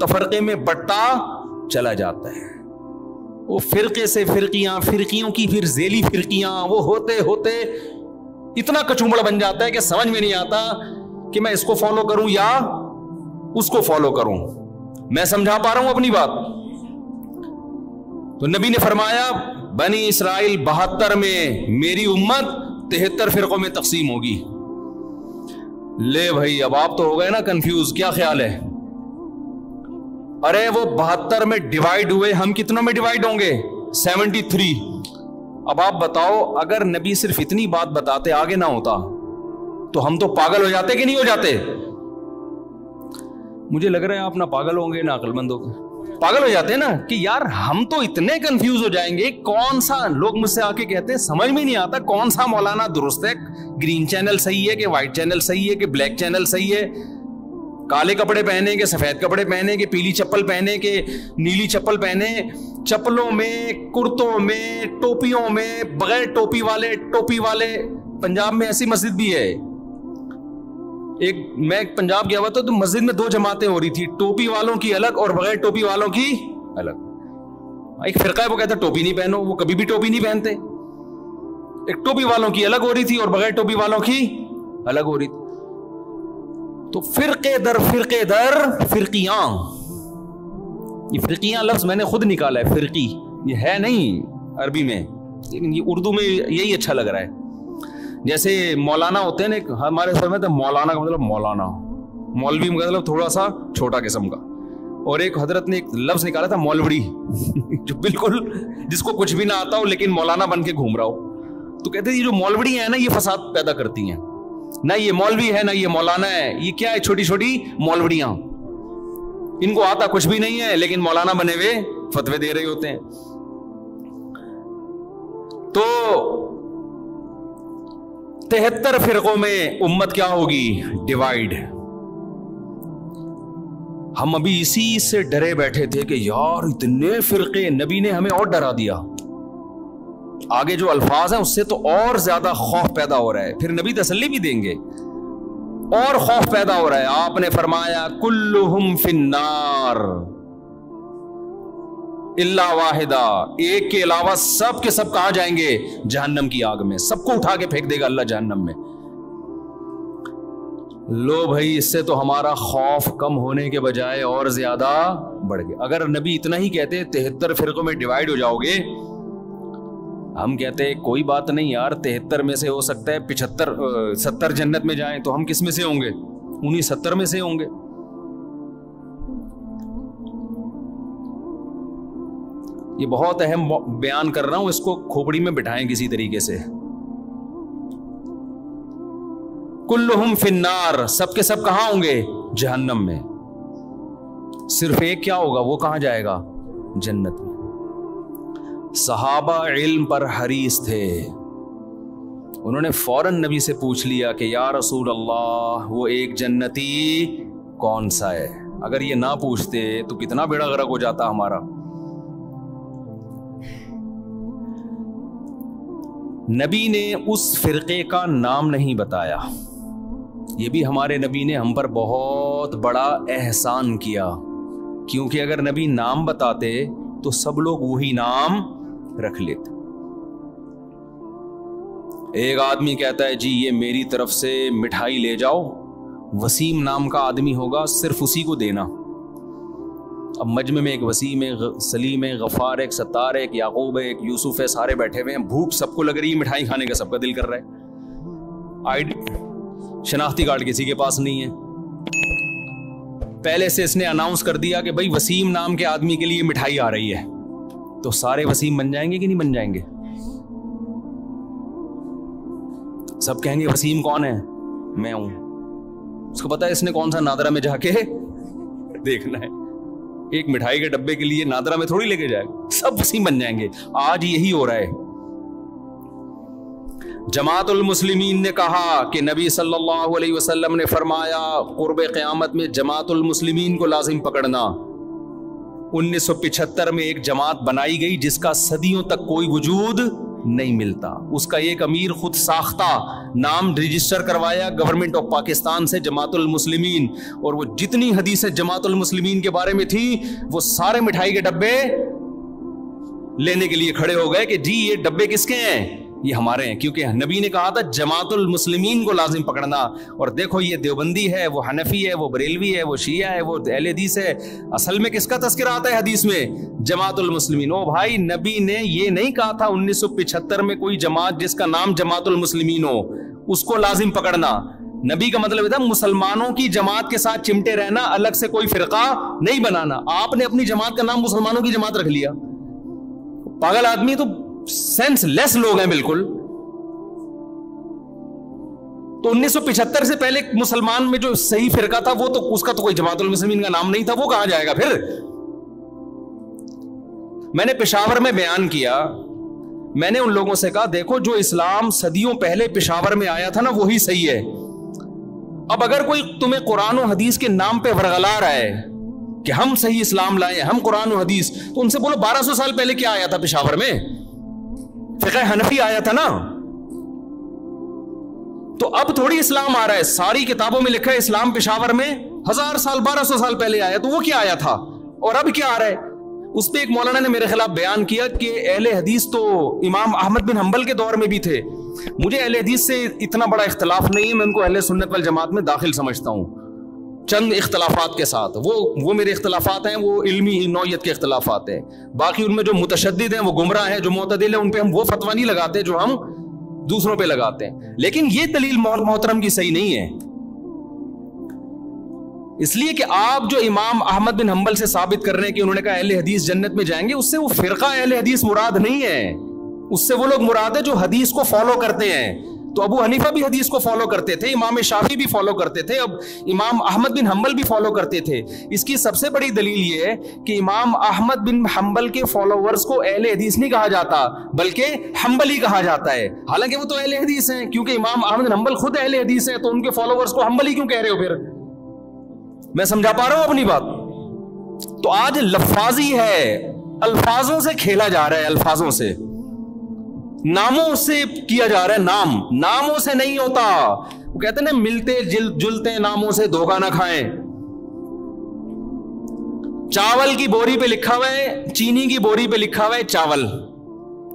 تفرقے میں بٹتا چلا جاتا ہے. وہ فرقے سے فرقیاں، فرقیوں کی پھر ذیلی فرقیاں، وہ ہوتے ہوتے اتنا کچومڑ بن جاتا ہے کہ سمجھ میں نہیں آتا کہ میں اس کو فالو کروں یا اس کو فالو کروں. میں سمجھا پا رہا ہوں اپنی بات؟ تو نبی نے فرمایا بنی اسرائیل 72 میں، میری امت 73 فرقوں میں تقسیم ہوگی. لے بھائی اب آپ تو ہو گئے نا کنفیوز، کیا خیال ہے؟ ارے وہ 72 میں ڈیوائیڈ ہوئے، ہم کتنوں میں ڈیوائیڈ ہوں گے؟ 73. اب آپ بتاؤ اگر نبی صرف اتنی بات بتاتے، آگے نہ ہوتا، تو ہم تو پاگل ہو جاتے کہ نہیں ہو جاتے؟ مجھے لگ رہا ہے آپ نہ پاگل ہوں گے نہ عقل مند ہوں گے. پاگل ہو جاتے ہیں نا کہ یار ہم تو اتنے کنفیوز ہو جائیں گے. کون سا، لوگ مجھ سے آ کے کہتے ہیں سمجھ میں نہیں آتا کون سا مولانا درست ہے، گرین چینل صحیح ہے کہ وائٹ چینل صحیح ہے کہ بلیک چینل صحیح ہے، کالے کپڑے پہنے کہ سفید کپڑے پہنے کہ پیلی چپل پہنے کہ نیلی چپل پہنے، چپلوں میں، کرتوں میں، ٹوپیوں میں، بغیر ٹوپی والے. پنجاب میں ایسی مسجد بھی ہے، میں پنجاب گیا ہوا تھا تو مسجد میں 2 جماعتیں ہو رہی تھی، ٹوپی والوں کی الگ اور بغیر ٹوپی والوں کی الگ. ایک فرقہ ہے وہ کہتا ٹوپی نہیں پہنو، وہ کبھی بھی ٹوپی نہیں پہنتے. ایک ٹوپی والوں کی الگ ہو رہی تھی اور بغیر ٹوپی والوں کی الگ ہو رہی تھی. تو فرقے در فرقیاں، یہ فرقیاں لفظ میں نے خود نکالا ہے، فرقی یہ ہے نہیں عربی میں، لیکن یہ اردو میں یہی اچھا لگ رہا ہے. جیسے مولانا ہوتے ہیں نا ہمارے سر میں، تو مولانا کا مطلب مولانا، مولوی کا مطلب تھوڑا سا چھوٹا قسم کا. اور ایک حضرت نے ایک لفظ نکالا تھا مولوڑی، جو بالکل جس کو کچھ بھی نہ آتا ہو لیکن مولانا بن کے گھوم رہا ہو. تو کہتے ہیں یہ جو مولوڑی ہیں نا یہ فساد پیدا کرتی ہیں، نہ یہ مولوی ہے نہ یہ مولانا ہے، یہ کیا ہے؟ چھوٹی چھوٹی مولوڑیاں، ان کو آتا کچھ بھی نہیں ہے لیکن مولانا بنے ہوئے فتوے دے رہے ہوتے ہیں. تو 73 فرقوں میں امت کیا ہوگی؟ ڈیوائیڈ. ہم ابھی اسی سے ڈرے بیٹھے تھے کہ یار اتنے فرقے، نبی نے ہمیں اور ڈرا دیا. آگے جو الفاظ ہیں اس سے تو اور زیادہ خوف پیدا ہو رہا ہے. پھر نبی تسلی بھی دیں گے، اور خوف پیدا ہو رہا ہے. آپ نے فرمایا کلہم فی النار الا واحدہ، ایک کے علاوہ سب کے سب کہاں جائیں گے؟ جہنم کی آگ میں. سب کو اٹھا کے پھینک دے گا اللہ جہنم میں. لو بھائی اس سے تو ہمارا خوف کم ہونے کے بجائے اور زیادہ بڑھ گیا. اگر نبی اتنا ہی کہتے 73 فرقوں میں ڈیوائیڈ ہو جاؤ گے، ہم کہتے کوئی بات نہیں یار 73 میں سے ہو سکتا ہے 70 جنت میں جائیں، تو ہم کس میں سے ہوں گے؟ انہی 70 میں سے ہوں گے. یہ بہت اہم بیان کر رہا ہوں، اس کو کھوپڑی میں بٹھائیں کسی طریقے سے. کلہم فی النار، سب کے سب کہاں ہوں گے؟ جہنم میں. صرف ایک کیا ہوگا؟ وہ کہاں جائے گا؟ جنت میں. صحابہ علم پر حریص تھے، انہوں نے فوراً نبی سے پوچھ لیا کہ یا رسول اللہ وہ ایک جنتی کون سا ہے؟ اگر یہ نہ پوچھتے تو کتنا بیڑا غرق ہو جاتا ہمارا۔ نبی نے اس فرقے کا نام نہیں بتایا، یہ بھی ہمارے نبی نے ہم پر بہت بڑا احسان کیا، کیونکہ اگر نبی نام بتاتے تو سب لوگ وہی نام رکھ لیتے۔ ایک آدمی کہتا ہے جی یہ میری طرف سے مٹھائی لے جاؤ، وسیم نام کا آدمی ہوگا، صرف اسی کو دینا۔ اب مجمع میں ایک وسیم ہے، سلیم ہے، غفار ہے، ایک ستار ہے، ایک یعقوب ہے، ایک یوسف ہے، سارے بیٹھے ہوئے ہیں، بھوک سب کو لگ رہی ہے، مٹھائی کھانے کا سب کا دل کر رہا ہے، آئی شناختی کارڈ کسی کے پاس نہیں ہے۔ پہلے سے اس نے اناؤنس کر دیا کہ بھائی وسیم نام کے آدمی کے لیے مٹھائی آ رہی ہے، تو سارے وسیم بن جائیں گے کہ نہیں بن جائیں گے؟ سب کہیں گے وسیم کون ہے؟ میں ہوں۔ اس کو پتا ہے اس نے کون سا نادرا میں جا کے دیکھنا ہے، ایک مٹھائی کے ڈبے کے لیے نادرا میں تھوڑی لے کے جائے گا، سب وسیم بن جائیں گے۔ آج یہی ہو رہا ہے۔ جماعت المسلمین نے کہا کہ نبی صلی اللہ علیہ وسلم نے فرمایا قرب قیامت میں جماعت المسلمین کو لازم پکڑنا۔ 1975 میں ایک جماعت بنائی گئی جس کا صدیوں تک کوئی وجود نہیں ملتا، اس کا ایک امیر خود ساختہ نام رجسٹر کروایا گورنمنٹ آف پاکستان سے جماعت المسلمین، اور وہ جتنی حدیثیں جماعت المسلمین کے بارے میں تھی وہ سارے مٹھائی کے ڈبے لینے کے لیے کھڑے ہو گئے کہ جی یہ ڈبے کس کے ہیں؟ یہ ہمارے ہیں، کیونکہ نبی نے کہا تھا جماعت المسلمین کو لازم پکڑنا۔ اور دیکھو یہ دیوبندی ہے، وہ حنفی ہے، وہ بریلوی ہے، وہ شیعہ ہے، وہ اہل حدیث ہے، اصل میں کس کا تذکرہ آتا ہے حدیث میں؟ جماعت المسلمین۔ او بھائی نبی نے یہ نہیں کہا تھا 1975 میں کوئی جماعت جس کا نام جماعت المسلمین ہو اس کو لازم پکڑنا۔ نبی کا مطلب تھا مسلمانوں کی جماعت کے ساتھ چمٹے رہنا، الگ سے کوئی فرقہ نہیں بنانا۔ آپ نے اپنی جماعت کا نام مسلمانوں کی جماعت رکھ لیا۔ پاگل آدمی تو سینس لیس لوگ ہیں بالکل۔ تو 1975 سے پہلے مسلمان میں جو صحیح فرقہ تھا وہ تو اس کا تو کوئی جماعت المسلمین کا نام نہیں تھا، وہ کہاں جائے گا پھر؟ میں نے پشاور میں بیان کیا، میں نے ان لوگوں سے کہا دیکھو جو اسلام صدیوں پہلے پشاور میں آیا تھا نا وہی صحیح ہے۔ اب اگر کوئی تمہیں قرآن و حدیث کے نام پہ ورغلا رہا ہے کہ ہم صحیح اسلام لائے، ہم قرآن و حدیث، تو ان سے بولو 1200 سال پہلے کیا آیا تھا پشاور میں؟ فقہ حنفی آیا تھا نا۔ تو اب تھوڑی اسلام آ رہا ہے، ساری کتابوں میں لکھا ہے اسلام پشاور میں 1000 سال 1200 سال پہلے آیا، تو وہ کیا آیا تھا اور اب کیا آ رہا ہے؟ اس پہ ایک مولانا نے میرے خلاف بیان کیا کہ اہل حدیث تو امام احمد بن حنبل کے دور میں بھی تھے۔ مجھے اہل حدیث سے اتنا بڑا اختلاف نہیں ہے، میں ان کو اہل سنت والجماعت میں داخل سمجھتا ہوں چند اختلافات کے ساتھ۔ وہ میرے اختلافات ہیں، وہ علمی نوعیت کے اختلافات ہیں۔ باقی ان میں جو متشدد ہیں، وہ گمراہ ہیں، جو معتدل ہیں، ان پہ ہم وہ فتویٰ نہیں لگاتے جو ہم دوسروں پہ لگاتے ہیں۔ لیکن یہ دلیل محترم کی صحیح نہیں ہے، اس لیے کہ آپ جو امام احمد بن حنبل سے ثابت کر رہے ہیں کہ انہوں نے کہا اہل حدیث جنت میں جائیں گے، اس سے وہ فرقہ اہل حدیث مراد نہیں ہے، اس سے وہ لوگ مراد ہے جو حدیث کو فالو کرتے ہیں۔ تو ابو حنیفہ بھی حدیث کو فالو کرتے تھے، امام شافعی بھی فالو کرتے تھے، اب امام احمد بن حنبل بھی فالو کرتے تھے۔ اس کی سب سے بڑی دلیل یہ ہے کہ امام احمد بن حنبل کے فالوورز کو اہل حدیث نہیں کہا جاتا بلکہ حنبلی کہا جاتا ہے، حالانکہ وہ تو اہل حدیث ہیں، کیونکہ امام احمد بن حنبل خود اہل حدیث ہیں، تو ان کے فالوورز کو حنبلی کیوں کہہ رہے ہو پھر؟ میں سمجھا پا رہا ہوں اپنی بات؟ تو آج لفاظی ہے، الفاظوں سے کھیلا جا رہا ہے، الفاظوں سے، ناموں سے کیا جا رہا ہے، ناموں سے نہیں ہوتا۔ وہ کہتے ہیں نا ملتے جلتے ناموں سے دھوکہ نہ کھائیں۔ چاول کی بوری پہ لکھا ہوا ہے، چینی کی بوری پہ لکھا ہوا ہے چاول۔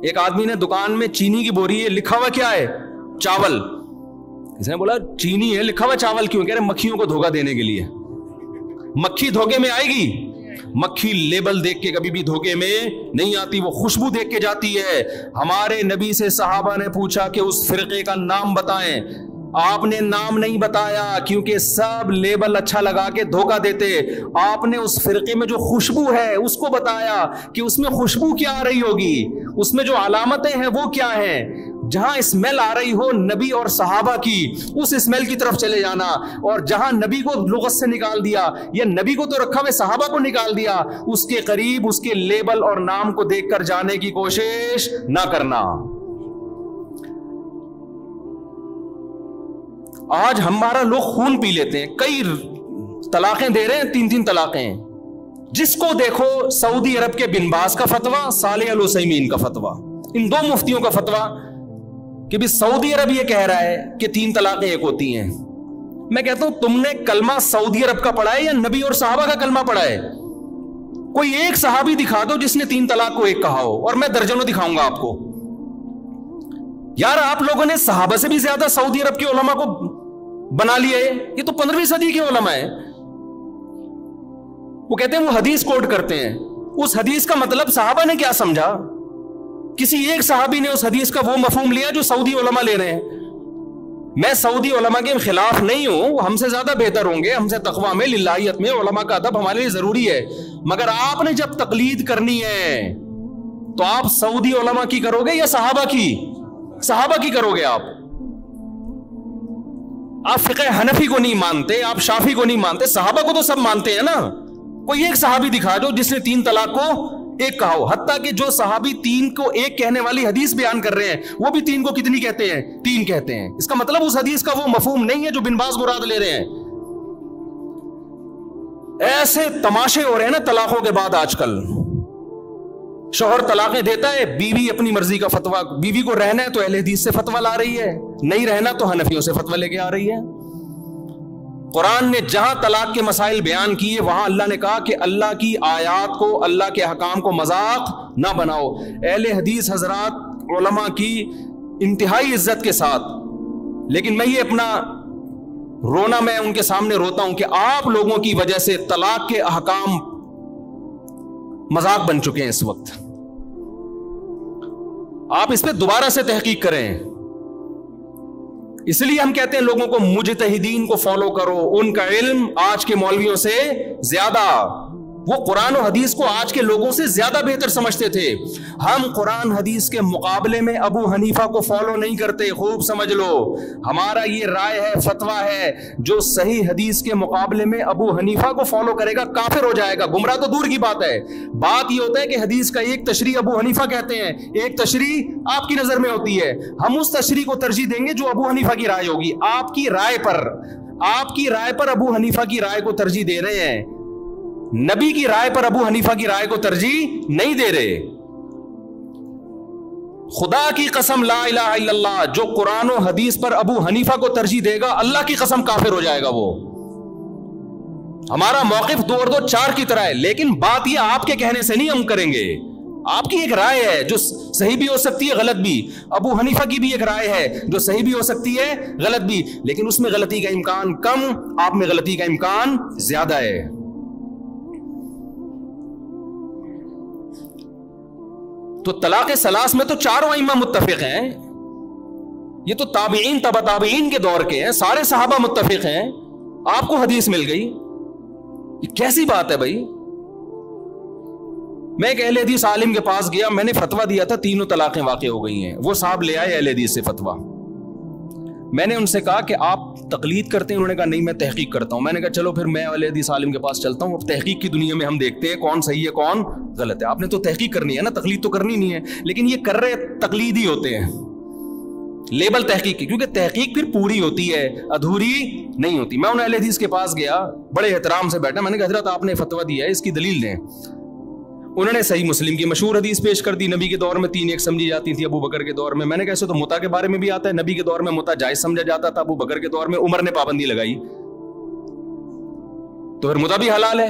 ایک آدمی نے دکان میں چینی کی بوری ہے، لکھا ہوا کیا ہے؟ چاول۔ اس نے بولا چینی ہے لکھا ہوا چاول کیوں؟ کہہ رہے مکھیوں کو دھوکہ دینے کے لیے۔ مکھی دھوکے میں آئے گی؟ مکھی لیبل دیکھ کے کبھی بھی دھوکے میں نہیں آتی، وہ خوشبو دیکھ کے جاتی ہے۔ ہمارے نبی سے صحابہ نے پوچھا کہ اس فرقے کا نام بتائیں، آپ نے نام نہیں بتایا کیونکہ سب لیبل اچھا لگا کے دھوکہ دیتے۔ آپ نے اس فرقے میں جو خوشبو ہے اس کو بتایا کہ اس میں خوشبو کیا آ رہی ہوگی، اس میں جو علامتیں ہیں وہ کیا ہیں۔ جہاں اسمیل آ رہی ہو نبی اور صحابہ کی، اس اسمیل کی طرف چلے جانا، اور جہاں نبی کو لغت سے نکال دیا یا نبی کو تو رکھا ہوئے صحابہ کو نکال دیا، اس کے قریب اس کے لیبل اور نام کو دیکھ کر جانے کی کوشش نہ کرنا۔ آج ہمارا لوگ خون پی لیتے ہیں, کئی طلاقیں دے رہے ہیں, 3 طلاقیں. جس کو دیکھو سعودی عرب کے بن باز کا فتویٰ, صالح العثیمین کا فتویٰ, ان 2 مفتیوں کا فتویٰ کہ بھی سعودی عرب یہ کہہ رہا ہے کہ 3 طلاقیں ایک ہوتی ہیں. میں کہتا ہوں تم نے کلمہ سعودی عرب کا پڑھا ہے یا نبی اور صحابہ کا کلمہ پڑھا ہے؟ کوئی ایک صحابی دکھا دو جس نے 3 طلاق کو ایک کہا ہو, اور میں درجنوں دکھاؤں گا آپ کو. یار آپ لوگوں نے صحابہ سے بھی زیادہ سعودی عرب کے علماء کو بنا لیا ہے. یہ تو 15ویں صدی کے علماء ہیں. وہ کہتے ہیں وہ حدیث کوٹ کرتے ہیں, اس حدیث کا مطلب صحابہ نے کیا سمجھا؟ کسی ایک صحابی نے اس حدیث کا وہ مفہوم لیا جو سعودی علماء لے رہے ہیں. میں سعودی علماء کے خلاف نہیں ہوں, وہ ہم سے زیادہ بہتر ہوں گے, ہم سے تقویٰ میں, للہیت میں, علماء کا ادب ہمارے لیے ضروری ہے. مگر آپ نے جب تقلید کرنی ہے تو آپ سعودی علماء کی کرو گے یا صحابہ کی؟ صحابہ کی کرو گے. آپ فقہ حنفی کو نہیں مانتے, آپ شافعی کو نہیں مانتے, صحابہ کو تو سب مانتے ہیں نا. کوئی ایک صحابی دکھا دو جس نے 3 طلاق کو ایک کہا ہو. حتیٰ کہ جو صحابی 3 کو ایک کہنے والی حدیث بیان کر رہے ہیں وہ بھی 3 کو کتنی کہتے ہیں؟ 3 کہتے ہیں. اس کا مطلب اس حدیث کا وہ مفہوم نہیں ہے جو بن باز مراد لے رہے ہیں. ایسے تماشے ہو رہے ہیں نا طلاقوں کے بعد آج کل. شوہر طلاقیں دیتا ہے, بیوی اپنی مرضی کا فتویٰ, بیوی کو رہنا ہے تو اہل حدیث سے فتویٰ لا رہی ہے, نہیں رہنا تو حنفیوں سے فتویٰ لے کے آ رہی ہے. قرآن نے جہاں طلاق کے مسائل بیان کیے وہاں اللہ نے کہا کہ اللہ کی آیات کو, اللہ کے احکام کو مذاق نہ بناؤ. اہل حدیث حضرات علماء کی انتہائی عزت کے ساتھ, لیکن میں یہ اپنا رونا میں ان کے سامنے روتا ہوں کہ آپ لوگوں کی وجہ سے طلاق کے احکام مذاق بن چکے ہیں اس وقت. آپ اس پہ دوبارہ سے تحقیق کریں. اس لیے ہم کہتے ہیں لوگوں کو مجتہدین کو فالو کرو, ان کا علم آج کے مولویوں سے زیادہ, وہ قرآن و حدیث کو آج کے لوگوں سے زیادہ بہتر سمجھتے تھے. ہم قرآن حدیث کے مقابلے میں ابو حنیفہ کو فالو نہیں کرتے, خوب سمجھ لو. ہمارا یہ رائے ہے, فتویٰ ہے, جو صحیح حدیث کے مقابلے میں ابو حنیفہ کو فالو کرے گا کافر ہو جائے گا. گمراہ تو دور کی بات ہے. بات یہ ہوتا ہے کہ حدیث کا ایک تشریح ابو حنیفہ کہتے ہیں, ایک تشریح آپ کی نظر میں ہوتی ہے. ہم اس تشریح کو ترجیح دیں گے جو ابو حنیفہ کی رائے ہوگی. آپ کی رائے پر ابو حنیفہ کی رائے کو ترجیح دے رہے ہیں, نبی کی رائے پر ابو حنیفہ کی رائے کو ترجیح نہیں دے رہے. خدا کی قسم لا الہ الا اللہ, جو قرآن و حدیث پر ابو حنیفہ کو ترجیح دے گا اللہ کی قسم کافر ہو جائے گا. وہ ہمارا موقف 2 اور 2 4 کی طرح ہے, لیکن بات یہ آپ کے کہنے سے نہیں ہم کریں گے. آپ کی ایک رائے ہے جو صحیح بھی ہو سکتی ہے, غلط بھی. ابو حنیفہ کی بھی ایک رائے ہے جو صحیح بھی ہو سکتی ہے, غلط بھی, لیکن اس میں غلطی کا امکان کم, آپ میں غلطی کا امکان زیادہ ہے. تو طلاق ثلاث میں تو 4 ائمہ متفق ہیں. یہ تو تابعین تبع تابعین کے دور کے ہیں, سارے صحابہ متفق ہیں. آپ کو حدیث مل گئی, یہ کیسی بات ہے بھائی؟ میں ایک اہل حدیث عالم کے پاس گیا, میں نے فتویٰ دیا تھا 3 طلاقیں واقع ہو گئی ہیں. وہ صاحب لے آئے اہل حدیث سے فتویٰ. میں نے ان سے کہا کہ آپ تقلید کرتے ہیں؟ انہوں نے کہا نہیں میں تحقیق کرتا ہوں. میں نے کہا چلو پھر میں اہل حدیث عالم کے پاس چلتا ہوں, اب تحقیق کی دنیا میں ہم دیکھتے ہیں کون صحیح ہے کون غلط ہے. آپ نے تو تحقیق کرنی ہے نا, تقلید تو کرنی نہیں ہے. لیکن یہ کر رہے تقلید ہی ہوتے ہیں, لیبل تحقیق کی, کیونکہ تحقیق پھر پوری ہوتی ہے, ادھوری نہیں ہوتی. میں ان اہل حدیث کے پاس گیا, بڑے احترام سے بیٹھا, میں نے کہا حضرت آپ نے فتویٰ دیا ہے, اس کی دلیل دیں. انہوں نے صحیح مسلم کی مشہور حدیث پیش کر دی. نبی کے دور میں 3 ایک سمجھی جاتی تھی, ابو بکر کے دور میں. میں نے کہا ایسے تو متا کے بارے میں بھی آتا ہے, نبی کے دور میں متا جائز سمجھا جاتا تھا, ابو بکر کے دور میں عمر نے پابندی لگائی, تو پھر متا بھی حلال ہے.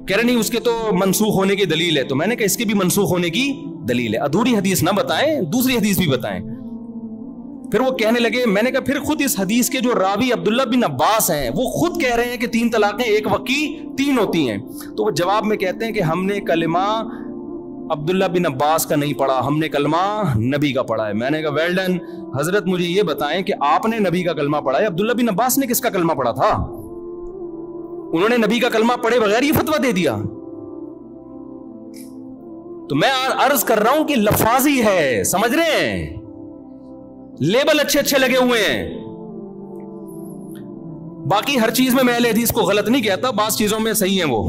کہہ رہے نہیں اس کے تو منسوخ ہونے کی دلیل ہے. تو میں نے کہا اس کے بھی منسوخ ہونے کی دلیل ہے, ادھوری حدیث نہ بتائیں, دوسری حدیث بھی بتائیں. پھر وہ کہنے لگے, میں نے کہا پھر خود اس حدیث کے جو راوی عبداللہ بن عباس ہیں وہ خود کہہ رہے ہیں کہ 3 طلاقیں ایک وقت کی 3 ہوتی ہیں. تو وہ جواب میں کہتے ہیں کہ ہم نے کلمہ عبداللہ بن عباس کا نہیں پڑھا, ہم نے کلمہ نبی کا پڑھا ہے. میں نے کہا ویل ڈن. حضرت مجھے یہ بتائیں کہ آپ نے نبی کا کلمہ پڑھا ہے, عبداللہ بن عباس نے کس کا کلمہ پڑھا تھا؟ انہوں نے نبی کا کلمہ پڑھے بغیر یہ فتویٰ دے دیا. تو میں عرض کر رہا ہوں کہ لفاظی ہے, سمجھ رہے ہیں, لیبل اچھے لگے ہوئے ہیں. باقی ہر چیز میں اہل حدیث کو غلط نہیں کہتا, بعض چیزوں میں صحیح ہیں وہ,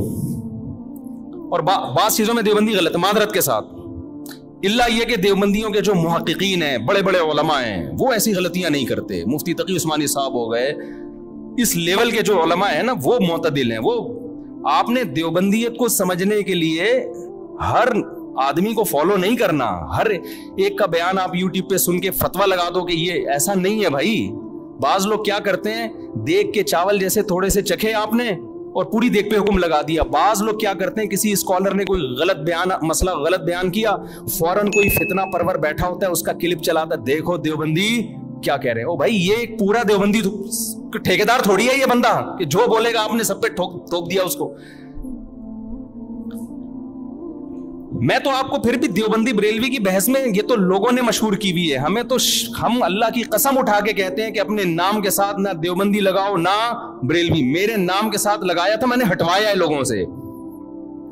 اور بعض چیزوں میں دیوبندی غلط ہے, معذرت کے ساتھ. اللہ یہ کہ دیوبندیوں کے جو محققین ہیں, بڑے بڑے علماء ہیں, وہ ایسی غلطیاں نہیں کرتے. مفتی تقی عثمانی صاحب ہو گئے, اس لیول کے جو علماء ہیں نا وہ معتدل ہیں. وہ آپ نے دیوبندیت کو سمجھنے کے لیے ہر آدمی کو فالو نہیں کرنا, ہر ایک کا بیان آپ یوٹیوب پہ سن کے فتویٰ لگا دو کہ یہ ایسا نہیں ہے بھائی. بعض لوگ کیا کرتے ہیں, دیگ کے چاول جیسے تھوڑے سے چکھے آپ نے اور پوری دیگ پہ حکم لگا دیا. بعض لوگ کیا کرتے ہیں, کسی اسکالر نے کوئی غلط بیان, مسئلہ غلط بیان کیا, فوراً کوئی فتنہ پرور بیٹھا ہوتا ہے, اس کا کلپ چلاتا ہے, دیکھو دیوبندی کیا کہہ رہے ہیں. او بھائی یہ ایک پورا دیوبندی ٹھیکیدار تھوڑی ہے یہ بندہ کہ جو بولے گا آپ نے سب پہ ٹھوک دیا اس کو. میں تو آپ کو پھر بھی دیوبندی بریلوی کی بحث میں, یہ تو لوگوں نے مشہور کی ہوئی ہے, ہمیں تو ہم اللہ کی قسم اٹھا کے کہتے ہیں کہ اپنے نام کے ساتھ نہ دیوبندی لگاؤ نہ بریلوی. میرے نام کے ساتھ لگایا تھا, میں نے ہٹوایا ہے لوگوں سے.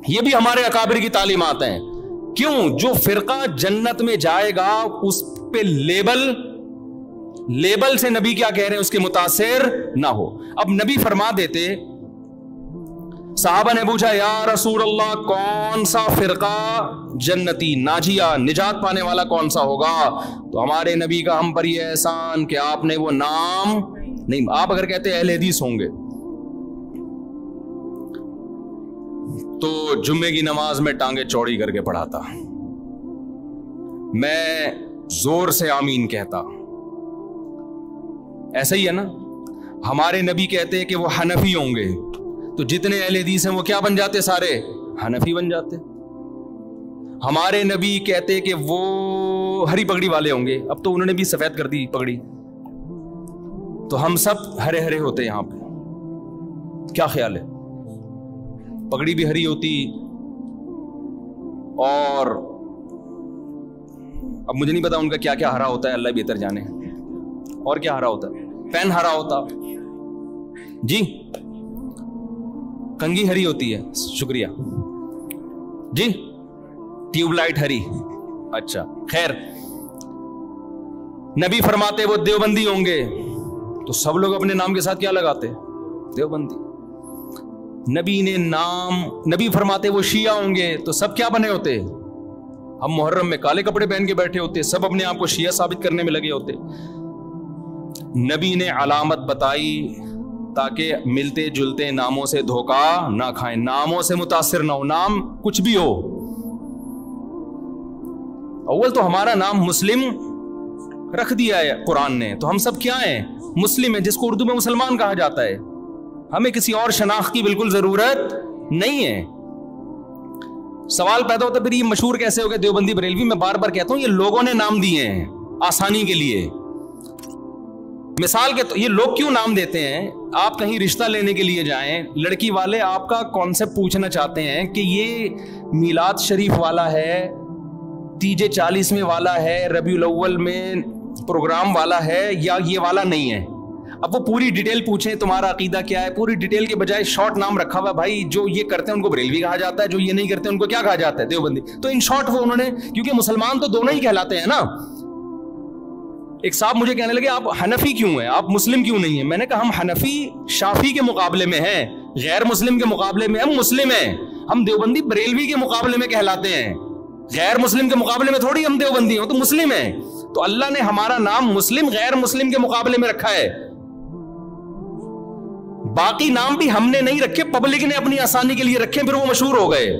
یہ بھی ہمارے اکابر کی تعلیمات ہیں. کیوں؟ جو فرقہ جنت میں جائے گا اس پہ لیبل سے نبی کیا کہہ رہے ہیں اس کے متاثر نہ ہو. اب نبی فرما دیتے, صحابہ نے پوچھا یا رسول اللہ کون سا فرقہ جنتی ناجیہ نجات پانے والا کون سا ہوگا؟ تو ہمارے نبی کا ہم پر یہ احسان کہ آپ نے وہ نام نہیں, آپ اگر کہتے اہل حدیث ہوں گے تو جمعے کی نماز میں ٹانگیں چوڑی کر کے پڑھاتا, میں زور سے آمین کہتا. ایسا ہی ہے نا. ہمارے نبی کہتے کہ وہ حنفی ہوں گے تو جتنے اہل حدیث ہیں وہ کیا بن جاتے, سارے حنفی بن جاتے. ہمارے نبی کہتے کہ وہ ہری پگڑی والے ہوں گے, اب تو انہوں نے بھی سفید کر دی پگڑی, تو ہم سب ہرے ہرے ہوتے یہاں پہ. کیا خیال ہے؟ پگڑی بھی ہری ہوتی, اور اب مجھے نہیں پتا ان کا کیا کیا ہرا ہوتا ہے, اللہ بہتر جانے. اور کیا ہرا ہوتا ہے؟ پین ہرا ہوتا جی, کنگھی ہری ہوتی ہے, شکریہ جی, ٹیوب لائٹ ہری. اچھا خیر, نبی فرماتے وہ دیوبندی ہوں گے تو سب لوگ اپنے نام کے ساتھ کیا لگاتے؟ دیوبندی. نبی فرماتے وہ شیعہ ہوں گے تو سب کیا بنے ہوتے؟ ہم محرم میں کالے کپڑے پہن کے بیٹھے ہوتے, سب اپنے آپ کو شیعہ ثابت کرنے میں لگے ہوتے. نبی نے علامت بتائی تاکہ ملتے جلتے ناموں سے دھوکہ نہ کھائیں, ناموں سے متاثر نہ ہو, نام کچھ بھی ہو. اول تو ہمارا نام مسلم رکھ دیا ہے قرآن نے, تو ہم سب کیا ہیں؟ مسلم ہیں, جس کو اردو میں مسلمان کہا جاتا ہے. ہمیں کسی اور شناخت کی بالکل ضرورت نہیں ہے. سوال پیدا ہوتا ہے پھر یہ مشہور کیسے ہو گئے دیوبندی بریلوی؟ میں بار بار کہتا ہوں یہ لوگوں نے نام دیے ہیں آسانی کے لیے. مثال کے تو یہ لوگ کیوں نام دیتے ہیں؟ آپ کہیں رشتہ لینے کے لیے جائیں, لڑکی والے آپ کا کانسیپٹ پوچھنا چاہتے ہیں کہ یہ میلاد شریف والا ہے, تیجے 40ویں والا ہے, ربیع الاول میں پروگرام والا ہے, یا یہ والا نہیں ہے. اب وہ پوری ڈیٹیل پوچھیں تمہارا عقیدہ کیا ہے, پوری ڈیٹیل کے بجائے شارٹ نام رکھا ہوا, بھائی جو یہ کرتے ہیں ان کو بریلوی کہا جاتا ہے, جو یہ نہیں کرتے ان کو کیا کہا جاتا ہے؟ دیوبندی. تو ان شارٹ وہ انہوں نے, کیونکہ مسلمان تو دونوں ہی کہلاتے ہیں نا. ایک صاحب مجھے کہنے لگے آپ حنفی کیوں ہیں, آپ مسلم کیوں نہیں ہیں؟ میں نے کہا ہم حنفی شافی کے مقابلے میں ہیں, غیر مسلم کے مقابلے میں ہم مسلم ہیں. ہم دیوبندی بریلوی کے مقابلے میں کہلاتے ہیں, غیر مسلم کے مقابلے میں تھوڑی ہم دیوبندی ہوں, تو مسلم ہیں. تو اللہ نے ہمارا نام مسلم غیر مسلم کے مقابلے میں رکھا ہے. باقی نام بھی ہم نے نہیں رکھے, پبلک نے اپنی آسانی کے لیے رکھے, پھر وہ مشہور ہو گئے.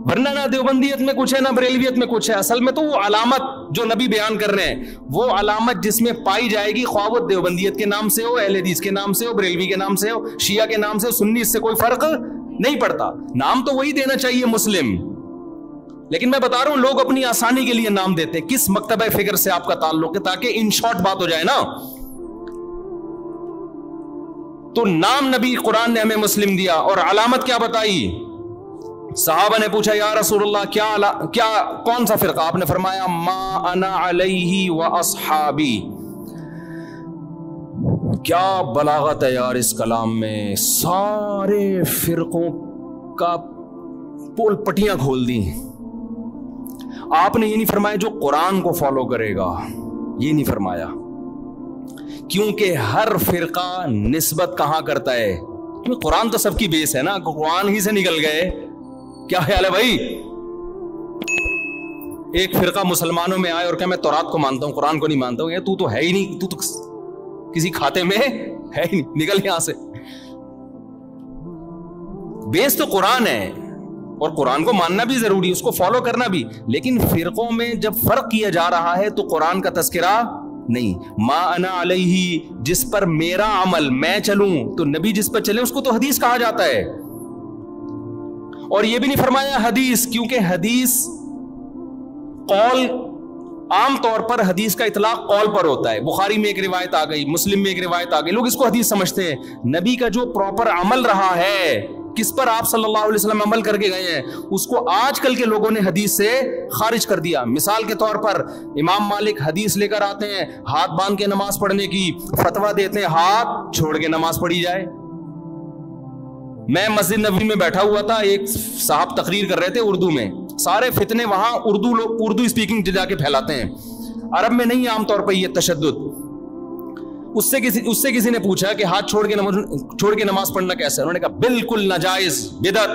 ورنہ نہ دیوبندیت میں کچھ ہے نہ بریلویت میں کچھ ہے. اصل میں تو وہ علامت جو نبی بیان کر رہے ہیں, وہ علامت جس میں پائی جائے گی, خواہ وہ دیوبندیت کے نام سے ہو, اہل حدیث کے نام سے ہو, بریلوی کے نام سے ہو, شیعہ کے نام سے ہو, سنی, اس سے کوئی فرق نہیں پڑتا. نام تو وہی دینا چاہیے مسلم. لیکن میں بتا رہا ہوں لوگ اپنی آسانی کے لیے نام دیتے. کس مکتبہ فکر سے آپ کا تعلق ہے, تاکہ ان شارٹ بات ہو جائے نا. تو نام نبی قرآن نے ہمیں مسلم دیا, اور علامت کیا بتائی؟ صحابہ نے پوچھا یا رسول اللہ کیا کون سا فرقہ؟ آپ نے فرمایا ما انا علیہ و اصحابی. کیا بلاغت ہے یار اس کلام میں, سارے فرقوں کا پول پٹیاں کھول دی. آپ نے یہ نہیں فرمایا جو قرآن کو فالو کرے گا, یہ نہیں فرمایا, کیونکہ ہر فرقہ نسبت کہاں کرتا ہے؟ قرآن تو سب کی بیس ہے نا, قرآن ہی سے نکل گئے. کیا خیال ہے بھائی؟ ایک فرقہ مسلمانوں میں آئے اور کہ میں تورات کو مانتا ہوں قرآن کو نہیں مانتا ہوں، تو ہے ہی نہیں، تو کسی کھاتے میں ہے ہی نہیں، نکل یہاں سے۔ بیس تو قرآن ہے اور قرآن کو ماننا بھی ضروری، اس کو فالو کرنا بھی، لیکن فرقوں میں جب فرق کیا جا رہا ہے تو قرآن کا تذکرہ نہیں۔ ما انا علیہ، جس پر میرا عمل میں چلوں، تو نبی جس پر چلے اس کو تو حدیث کہا جاتا ہے۔ اور یہ بھی نہیں فرمایا حدیث، کیونکہ حدیث قول، عام طور پر حدیث کا اطلاق قول پر ہوتا ہے۔ بخاری میں ایک روایت آ گئی، مسلم میں ایک روایت آ گئی، لوگ اس کو حدیث سمجھتے ہیں۔ نبی کا جو پراپر عمل رہا ہے، کس پر آپ صلی اللہ علیہ وسلم عمل کر کے گئے ہیں، اس کو آج کل کے لوگوں نے حدیث سے خارج کر دیا۔ مثال کے طور پر امام مالک حدیث لے کر آتے ہیں ہاتھ باندھ کے نماز پڑھنے کی، فتویٰ دیتے ہیں ہاتھ چھوڑ کے نماز پڑھی جائے۔ میں مسجد نبوی میں بیٹھا ہوا تھا، ایک صاحب تقریر کر رہے تھے اردو میں، سارے فتنے وہاں اردو اسپیکنگ جا کے پھیلاتے ہیں، عرب میں نہیں عام طور پر یہ تشدد۔ اس سے کسی نے پوچھا کہ ہاتھ چھوڑ کے نماز پڑھنا کیسا ہے؟ انہوں نے کہا بالکل ناجائز، بدعت۔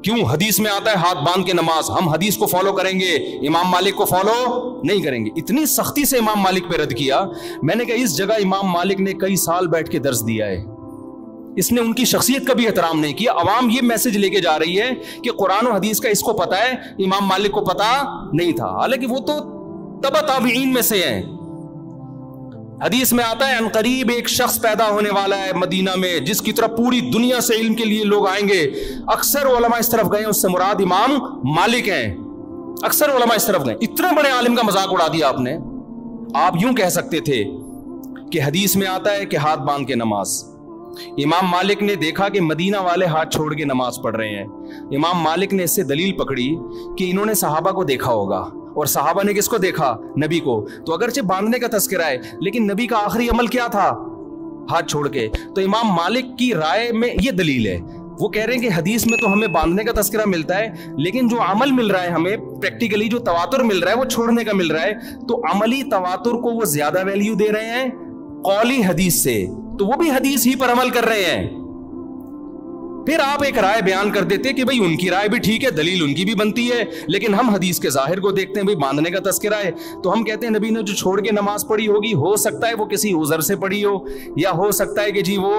کیوں؟ حدیث میں آتا ہے ہاتھ باندھ کے نماز، ہم حدیث کو فالو کریں گے، امام مالک کو فالو نہیں کریں گے۔ اتنی سختی سے امام مالک پہ رد کیا۔ میں نے کہا اس جگہ امام مالک نے کئی سال بیٹھ کے درس دیا ہے، اس نے ان کی شخصیت کا بھی احترام نہیں کیا۔ عوام یہ میسج لے کے جا رہی ہے کہ قرآن و حدیث کا اس کو پتا ہے، امام مالک کو پتا نہیں تھا، حالانکہ وہ تو تبع تابعین میں سے ہیں۔ حدیث میں آتا ہے ان قریب ایک شخص پیدا ہونے والا ہے مدینہ میں، جس کی طرف پوری دنیا سے علم کے لیے لوگ آئیں گے۔ اکثر علماء اس طرف گئے، اس سے مراد امام مالک ہیں، اکثر علماء اس طرف گئے۔ اتنے بڑے عالم کا مذاق اڑا دیا آپ نے۔ آپ یوں کہہ سکتے تھے کہ حدیث میں آتا ہے کہ ہاتھ باندھ کے نماز، امام مالک نے دیکھا کہ مدینہ والے ہاتھ چھوڑ کے نماز پڑھ رہے ہیں، امام مالک نے اس سے دلیل پکڑی کہ انہوں نے صحابہ کو دیکھا ہوگا، اور صحابہ نے کس کو دیکھا؟ نبی کو۔ تو اگرچہ باندھنے کا تذکرہ ہے لیکن نبی کا آخری عمل کیا تھا؟ ہاتھ چھوڑ کے۔ تو امام مالک کی رائے میں یہ دلیل ہے، وہ کہہ رہے ہیں کہ حدیث میں تو ہمیں باندھنے کا تذکرہ ملتا ہے، لیکن جو عمل مل رہا ہے ہمیں پریکٹیکلی، جو تواتر مل رہا ہے وہ چھوڑنے کا مل رہا ہے، تو عملی تواتر کو وہ زیادہ ویلیو دے رہے ہیں قولی حدیث سے، تو وہ بھی حدیث ہی پر عمل کر رہے ہیں۔ پھر آپ ایک رائے بیان کر دیتے کہ بھئی ان کی رائے بھی ٹھیک ہے، دلیل ان کی بھی بنتی ہے، لیکن ہم حدیث کے ظاہر کو دیکھتے ہیں، بھئی باندھنے کا تذکرہ ہے، تو ہم کہتے ہیں نبی نے جو چھوڑ کے نماز پڑھی ہوگی، ہو سکتا ہے وہ کسی عذر سے پڑھی ہو، یا ہو سکتا ہے کہ جی وہ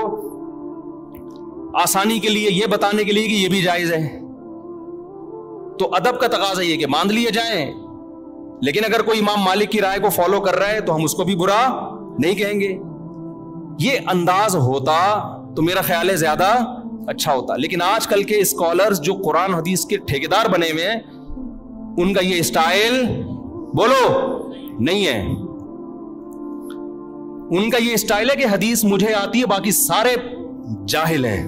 آسانی کے لیے، یہ بتانے کے لیے کہ یہ بھی جائز ہے۔ تو ادب کا تقاضا یہ کہ باندھ لیے جائیں، لیکن اگر کوئی امام مالک کی رائے کو فالو کر رہا ہے تو ہم اس کو بھی برا نہیں کہیں گے۔ یہ انداز ہوتا تو میرا خیال ہے زیادہ اچھا ہوتا، لیکن آج کل کے اسکالرز جو قرآن حدیث کے ٹھیکیدار بنے ہوئے ہیں، ان کا یہ اسٹائل بولو نہیں ہے۔ ان کا یہ اسٹائل ہے کہ حدیث مجھے آتی ہے، باقی سارے جاہل ہیں۔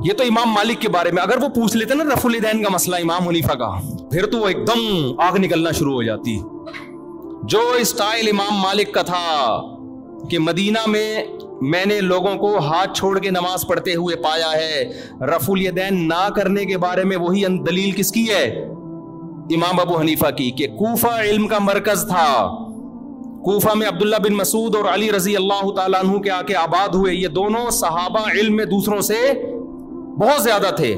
یہ تو امام مالک کے بارے میں، اگر وہ پوچھ لیتے نا رفع الیدین کا مسئلہ امام حنیفہ کا، پھر تو وہ ایک دم آگ نکلنا شروع ہو جاتی۔ جو اسٹائل امام مالک کا تھا کہ مدینہ میں نے لوگوں کو ہاتھ چھوڑ کے نماز پڑھتے ہوئے پایا ہے، رفع الیدین نہ کرنے کے بارے میں وہی دلیل کس کی ہے؟ امام ابو حنیفہ کی، کہ کوفہ علم کا مرکز تھا، کوفہ میں عبداللہ بن مسعود اور علی رضی اللہ تعالیٰ عنہ کے آ کے آباد ہوئے، یہ دونوں صحابہ علم میں دوسروں سے بہت زیادہ تھے،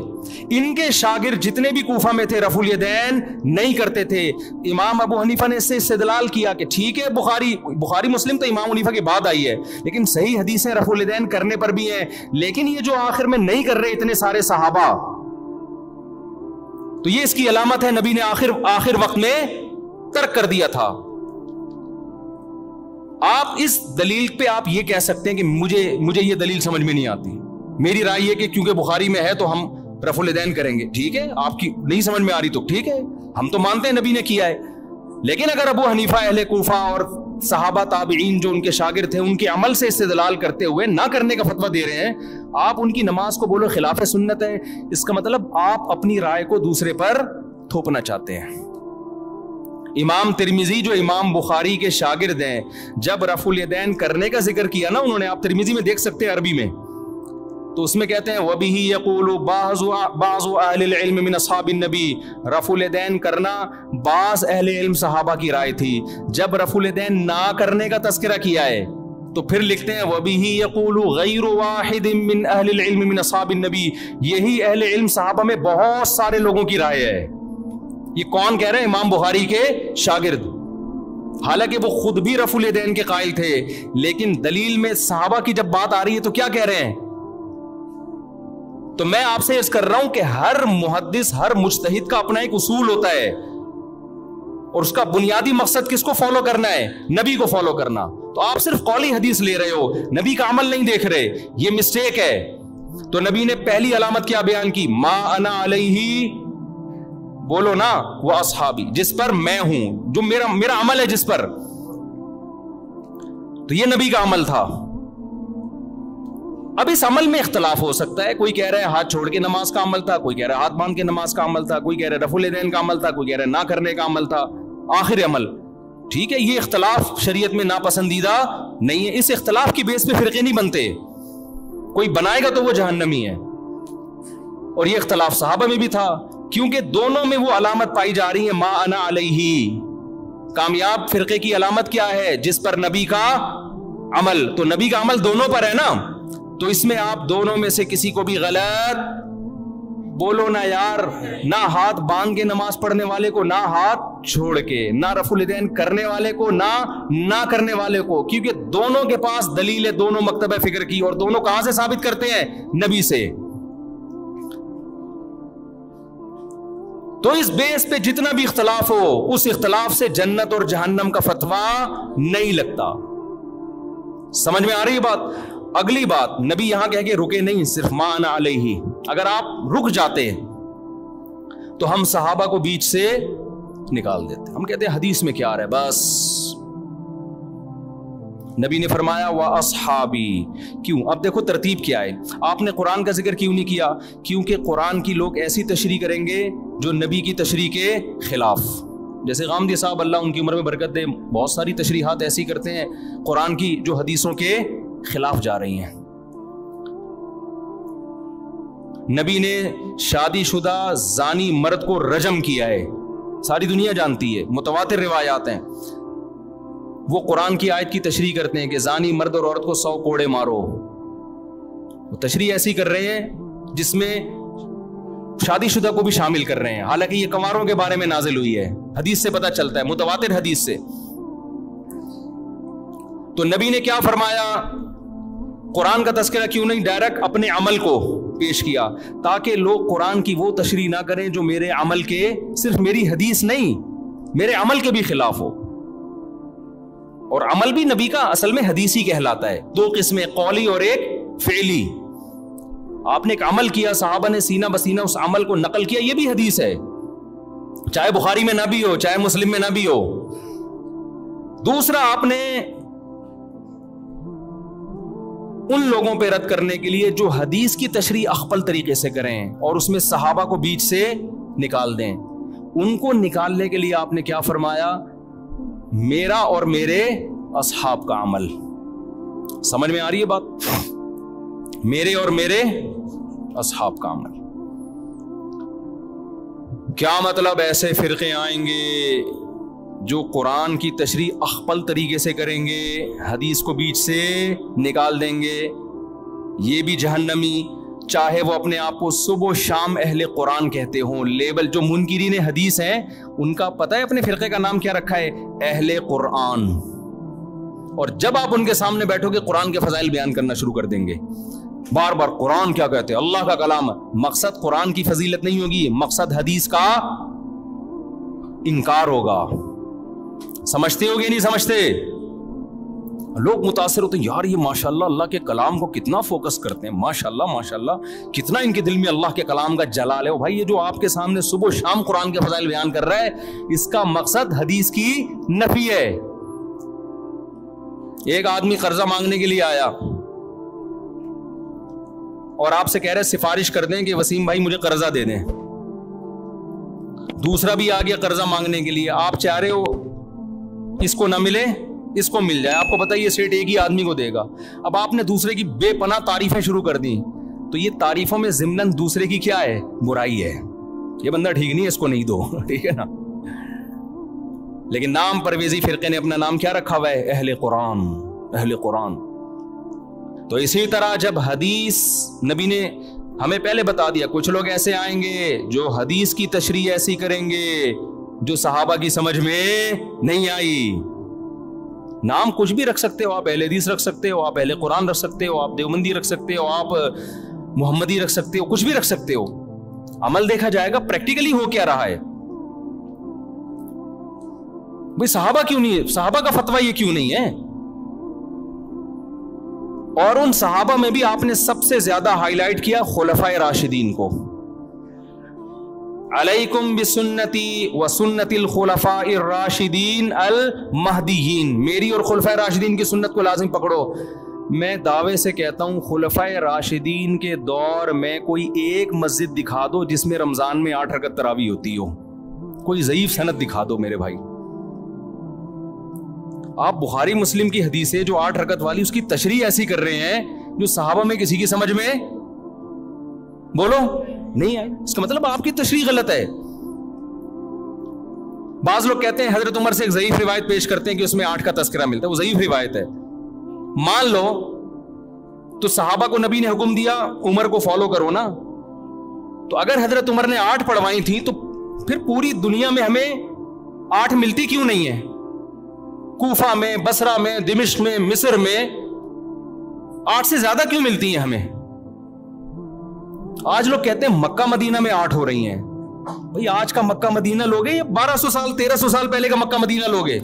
ان کے شاگرد جتنے بھی کوفہ میں تھے رفع الیدین نہیں کرتے تھے۔ امام ابو حنیفہ نے اس سے استدلال کیا کہ ٹھیک ہے بخاری مسلم تو امام حنیفہ کے بعد آئی ہے، لیکن صحیح حدیثیں رفع الیدین کرنے پر بھی ہیں، لیکن یہ جو آخر میں نہیں کر رہے اتنے سارے صحابہ، تو یہ اس کی علامت ہے نبی نے آخر وقت میں ترک کر دیا تھا۔ آپ اس دلیل پہ آپ یہ کہہ سکتے ہیں کہ مجھے یہ دلیل سمجھ میں نہیں آتی، میری رائے یہ کہ کیونکہ بخاری میں ہے تو ہم رفع الیدین کریں گے، ٹھیک ہے، آپ کی نہیں سمجھ میں آ رہی تو ٹھیک ہے، ہم تو مانتے ہیں نبی نے کیا ہے۔ لیکن اگر ابو حنیفہ اہل کوفہ اور صحابہ تابعین جو ان کے شاگرد تھے ان کے عمل سے استدلال کرتے ہوئے نہ کرنے کا فتویٰ دے رہے ہیں، آپ ان کی نماز کو بولو خلاف سنت ہے، اس کا مطلب آپ اپنی رائے کو دوسرے پر تھوپنا چاہتے ہیں۔ امام ترمذی جو امام بخاری کے شاگرد ہیں، جب رفع الیدین کرنے کا ذکر کیا نا انہوں نے، آپ ترمذی میں دیکھ سکتے ہیں عربی میں، تو اس میں کہتے ہیں وَبِهِ يَقُولُ بَعْضُ أَهْلِ الْعِلْمِ مِنْ أَصْحَابِ النَّبِي، رفع الیدین کرنا بعض اہل علم صحابہ کی رائے تھی۔ جب رفع الیدین نہ کرنے کا تذکرہ کیا ہے تو پھر لکھتے ہیں وَبِهِ يَقُولُ غَيْرُ وَاحِدٍ مِّنْ أَهْلِ الْعِلْمِ مِنْ أَصْحَابِ النَّبِي، یہی اہل علم صحابہ میں بہت سارے لوگوں کی رائے ہے. یہ کون کہہ رہے ہیں؟ امام بخاری کے شاگرد. حالانکہ وہ خود بھی رفع الیدین کے قائل تھے، لیکن دلیل میں صحابہ کی جب بات آ رہی ہے تو کیا کہہ رہے ہیں؟ تو میں آپ سے عرض کر رہا ہوں کہ ہر محدث، ہر مجتہد کا اپنا ایک اصول ہوتا ہے، اور اس کا بنیادی مقصد کس کو فالو کرنا ہے؟ نبی کو فالو کرنا. تو آپ صرف قولی حدیث لے رہے ہو، نبی کا عمل نہیں دیکھ رہے، یہ مسٹیک ہے. تو نبی نے پہلی علامت کیا بیان کی؟ ما انا علیہ، بولو نا، وہ اصحابی، جس پر میں ہوں، جو میرا عمل ہے جس پر. تو یہ نبی کا عمل تھا. اب اس عمل میں اختلاف ہو سکتا ہے، کوئی کہہ رہا ہے ہاتھ چھوڑ کے نماز کا عمل تھا، کوئی کہہ رہا ہے ہاتھ باندھ کے نماز کا عمل تھا، کوئی کہہ رہا ہے رفع الیدین کا عمل تھا، کوئی کہہ رہا ہے نہ کرنے کا عمل تھا. آخر عمل ٹھیک ہے، یہ اختلاف شریعت میں ناپسندیدہ نہیں ہے. اس اختلاف کی بیس پہ فرقے نہیں بنتے، کوئی بنائے گا تو وہ جہنمی ہے. اور یہ اختلاف صحابہ میں بھی تھا، کیونکہ دونوں میں وہ علامت پائی جا رہی ہے ما انا علیہ. کامیاب فرقے کی علامت کیا ہے؟ جس پر نبی کا عمل. تو نبی کا عمل دونوں پر ہے نا، تو اس میں آپ دونوں میں سے کسی کو بھی غلط بولو نا یار. نہ ہاتھ باندھ کے نماز پڑھنے والے کو، نہ ہاتھ چھوڑ کے، نہ رفع الیدین کرنے والے کو، نہ کرنے والے کو، کیونکہ دونوں کے پاس دلیل ہے، دونوں مکتبہ فکر کی، اور دونوں کہاں سے ثابت کرتے ہیں؟ نبی سے. تو اس بیس پہ جتنا بھی اختلاف ہو، اس اختلاف سے جنت اور جہنم کا فتویٰ نہیں لگتا. سمجھ میں آ رہی ہے بات؟ اگلی بات، نبی یہاں کہہ کے رکے نہیں صرف ما انا علیہ. اگر آپ رک جاتے تو ہم صحابہ کو بیچ سے نکال دیتے. ہم کہتے ہیں حدیث میں کیا آ رہا ہے، بس. نبی نے فرمایا وَأَصْحَابِي. کیوں؟ اب دیکھو ترتیب کیا ہے. آپ نے قرآن کا ذکر کیوں نہیں کیا؟ کیونکہ قرآن کی لوگ ایسی تشریح کریں گے جو نبی کی تشریح کے خلاف. جیسے غامدی صاحب اللہ ان کی عمر میں برکت دے، بہت ساری تشریحات ایسی کرتے ہیں قرآن کی جو حدیثوں کے خلاف جا رہی ہیں. نبی نے شادی شدہ زانی مرد کو رجم کیا ہے، ساری دنیا جانتی ہے، متواتر روایات ہیں. وہ قرآن کی آیت کی تشریح کرتے ہیں کہ زانی مرد اور عورت کو 100 کوڑے مارو. وہ تشریح ایسی کر رہے ہیں جس میں شادی شدہ کو بھی شامل کر رہے ہیں، حالانکہ یہ کنواروں کے بارے میں نازل ہوئی ہے. حدیث سے پتہ چلتا ہے، متواتر حدیث سے. تو نبی نے کیا فرمایا؟ قرآن کا تذکرہ کیوں نہیں ڈائریکٹ اپنے عمل کو پیش کیا، تاکہ لوگ قرآن کی وہ تشریح نہ کریں جو میرے عمل کے، صرف میری حدیث نہیں، میرے عمل کے بھی خلاف ہو. اور عمل بھی نبی کا اصل میں حدیثی کہلاتا ہے. 2 قسمیں، قولی اور ایک فعلی. آپ نے ایک عمل کیا، صحابہ نے سینہ بسینہ اس عمل کو نقل کیا، یہ بھی حدیث ہے، چاہے بخاری میں نہ بھی ہو، چاہے مسلم میں نہ بھی ہو. دوسرا، آپ نے ان لوگوں پہ رد کرنے کے لیے جو حدیث کی تشریح اخپل طریقے سے کریں اور اس میں صحابہ کو بیچ سے نکال دیں، ان کو نکالنے کے لیے آپ نے کیا فرمایا؟ میرا اور میرے اصحاب کا عمل. سمجھ میں آ رہی ہے بات؟ میرے اور میرے اصحاب کا عمل. کیا مطلب؟ ایسے فرقے آئیں گے جو قرآن کی تشریح اخپل طریقے سے کریں گے، حدیث کو بیچ سے نکال دیں گے، یہ بھی جہنمی، چاہے وہ اپنے آپ کو صبح و شام اہل قرآن کہتے ہوں. لیبل جو منکرین حدیث ہیں ان کا پتہ ہے اپنے فرقے کا نام کیا رکھا ہے؟ اہل قرآن. اور جب آپ ان کے سامنے بیٹھو گے قرآن کے فضائل بیان کرنا شروع کر دیں گے، بار بار قرآن کیا کہتے ہیں، اللہ کا کلام. مقصد قرآن کی فضیلت نہیں ہوگی، مقصد حدیث کا انکار ہوگا. سمجھتے ہو گے نہیں سمجھتے؟ لوگ متاثر ہوتے ہیں، یار یہ ماشاءاللہ اللہ کے کلام کو کتنا فوکس کرتے ہیں، ماشاءاللہ کتنا ان کے دل میں اللہ کے کلام کا جلال ہے. بھائی یہ جو آپ کے سامنے صبح و شام قرآن کے فضائل بیان کر رہا ہے، اس کا مقصد حدیث کی نفی ہے. ایک آدمی قرضہ مانگنے کے لیے آیا اور آپ سے کہہ رہے سفارش کر دیں کہ وسیم بھائی مجھے قرضہ دے دیں. دوسرا بھی آ گیا قرضہ مانگنے کے لیے، آپ چاہ رہے ہو اس کو نہ ملے اس کو مل جائے، آپ کو پتہ ہے یہ سیٹ ایک ہی آدمی کو دے گا. اب آپ نے دوسرے کی بے پناہ تعریفیں شروع کر دی، تو یہ تعریفوں میں ضمناً دوسرے کی کیا ہے؟ برائی ہے. یہ بندہ ٹھیک نہیں ہے، اس کو نہیں دو. ٹھیک ہے نا؟ لیکن نام پرویزی فرقے نے اپنا نام کیا رکھا ہوا ہے؟ اہل قرآن. اہل قرآن. تو اسی طرح جب حدیث نبی نے ہمیں پہلے بتا دیا, کچھ لوگ ایسے آئیں گے جو حدیث کی تشریح ایسی کریں گے جو صحابہ کی سمجھ میں نہیں آئی. نام کچھ بھی رکھ سکتے ہو آپ, اہل حدیث رکھ سکتے ہو, آپ اہل قرآن رکھ سکتے ہو, آپ دیوبندی رکھ سکتے ہو, آپ محمدی رکھ سکتے ہو, کچھ بھی رکھ سکتے ہو. عمل دیکھا جائے گا پریکٹیکلی ہو کیا رہا ہے. بھئی صحابہ کیوں نہیں ہے, صحابہ کا فتویٰ یہ کیوں نہیں ہے؟ اور ان صحابہ میں بھی آپ نے سب سے زیادہ ہائی لائٹ کیا خلفائے راشدین کو. علیکم بسنتی و سنت الخلفاء الراشدین المہدیین, میری اور خلفائے راشدین کی سنت کو لازم پکڑو. میں دعوے سے کہتا ہوں خلفائے راشدین کے دور میں کوئی ایک مسجد دکھا دو جس میں رمضان میں 8 رکعت تراویح ہوتی ہو, کوئی ضعیف سند دکھا دو میرے بھائی. آپ بخاری مسلم کی حدیثیں جو 8 رکعت والی اس کی تشریح ایسی کر رہے ہیں جو صحابہ میں کسی کی سمجھ میں بولو نہیں آئی. اس کا مطلب آپ کی تشریح غلط ہے. بعض لوگ کہتے ہیں حضرت عمر سے ایک ضعیف روایت پیش کرتے ہیں کہ اس میں 8 کا تذکرہ ملتا ہے, وہ ضعیف روایت ہے. مان لو تو صحابہ کو نبی نے حکم دیا عمر کو فالو کرو نا, تو اگر حضرت عمر نے 8 پڑھوائی تھیں تو پھر پوری دنیا میں ہمیں 8 ملتی کیوں نہیں ہے؟ کوفہ میں, بصرہ میں, دمشق میں, مصر میں 8 سے زیادہ کیوں ملتی ہیں ہمیں؟ آج لوگ کہتے ہیں مکہ مدینہ میں 8 ہو رہی ہیں. بھئی آج کا مکہ مدینہ لوگے یا 1200 سال 1300 سال پہلے کا مکہ مدینہ لوگے؟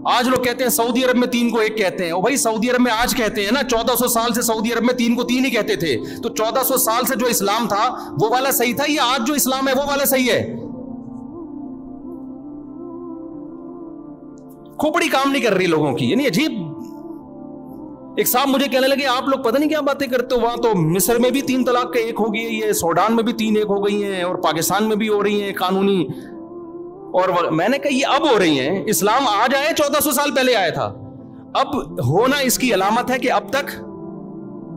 آج لوگ کہتے ہیں سعودی عرب میں 3 کو 1 کہتے ہیں. بھائی سعودی عرب میں آج کہتے ہیں نا, 1400 سال سے سعودی عرب میں 3 کو 3 ہی کہتے تھے. تو 1400 سال سے جو اسلام تھا وہ والا صحیح تھا یا آج جو اسلام ہے وہ والا صحیح ہے؟ کھوپڑی کام نہیں کر رہی لوگوں کی. یعنی عجیب. ایک صاحب مجھے کہنے لگے آپ لوگ پتہ نہیں کیا باتیں کرتے ہو, وہاں تو مصر میں بھی 3 طلاق کا 1 ہو گئی ہے, یہ سوڈان میں بھی 3 1 ہو گئی ہیں, اور پاکستان میں بھی ہو رہی ہیں قانونی. اور میں نے کہا یہ اب ہو رہی ہیں, اسلام آج آیا 1400 سال پہلے آیا تھا. اب ہونا اس کی علامت ہے کہ اب تک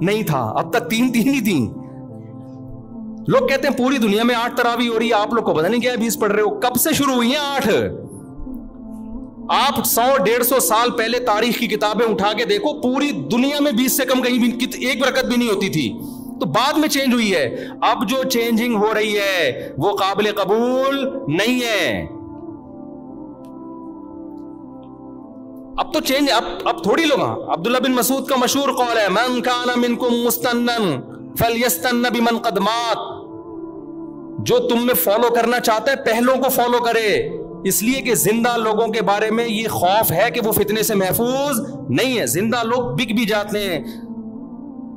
نہیں تھا, اب تک 3 ہی تھیں. لوگ کہتے ہیں پوری دنیا میں 8 تراویح ہو رہی ہے, آپ لوگ کو پتہ نہیں کیا 20 پڑھ رہے ہو. کب سے شروع ہوئی ہیں 8؟ آپ 100-150 سال پہلے تاریخ کی کتابیں اٹھا کے دیکھو, پوری دنیا میں 20 سے کم کہیں بھی 1 رکعت بھی نہیں ہوتی تھی. تو بعد میں چینج ہوئی ہے. اب جو چینجنگ ہو رہی ہے وہ قابل قبول نہیں ہے. اب تو چینج اب تھوڑی لوگ. عبداللہ بن مسعود کا مشہور قول ہے من کان منکم مستنن فلیستن بمن قد مات. جو تم میں فالو کرنا چاہتا ہے پہلوں کو فالو کرے, اس لیے کہ زندہ لوگوں کے بارے میں یہ خوف ہے کہ وہ فتنے سے محفوظ نہیں ہے. زندہ لوگ بک بھی جاتے ہیں,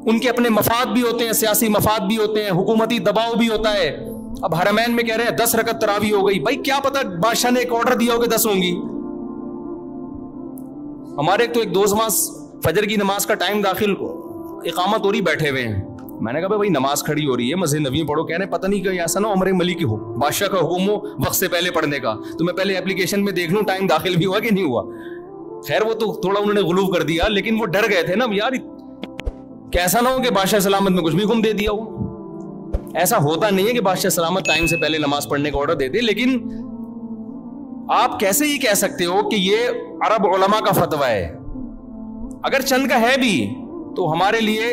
ان کے اپنے مفاد بھی ہوتے ہیں, سیاسی مفاد بھی ہوتے ہیں, حکومتی دباؤ بھی ہوتا ہے. اب حرمین میں کہہ رہے ہیں 10 رکعت تراویح ہو گئی. بھائی کیا پتا بادشاہ نے ایک آرڈر دیا ہو کہ 10 ہوں گی. ہمارے تو ایک دوست فجر کی نماز کا ٹائم داخل, اقامت ہو رہی, بیٹھے ہوئے ہیں. میں نے کہا بھائی نماز کھڑی ہو رہی ہے, مسجد نبوی پڑھو. کہہ رہے پتہ نہیں کہ ایسا نہ عمر ملک ہو, بادشاہ کا حکم ہو وقت سے پہلے پڑھنے کا, تو میں پہلے اپلیکیشن میں دیکھ لوں ٹائم داخل بھی ہوا کہ نہیں ہوا. خیر وہ تو تھوڑا انہوں نے غلو کر دیا, لیکن وہ ڈر گئے تھے نا یار کیسا نہ ہو کہ بادشاہ سلامت میں کچھ بھی حکم دے دیا ہو. ایسا ہوتا نہیں ہے کہ بادشاہ سلامت ٹائم سے پہلے نماز پڑھنے کا آرڈر دیتے. لیکن آپ کیسے یہ کہہ سکتے ہو کہ یہ عرب علماء کا فتویٰ ہے؟ اگر چند کا ہے بھی تو ہمارے لیے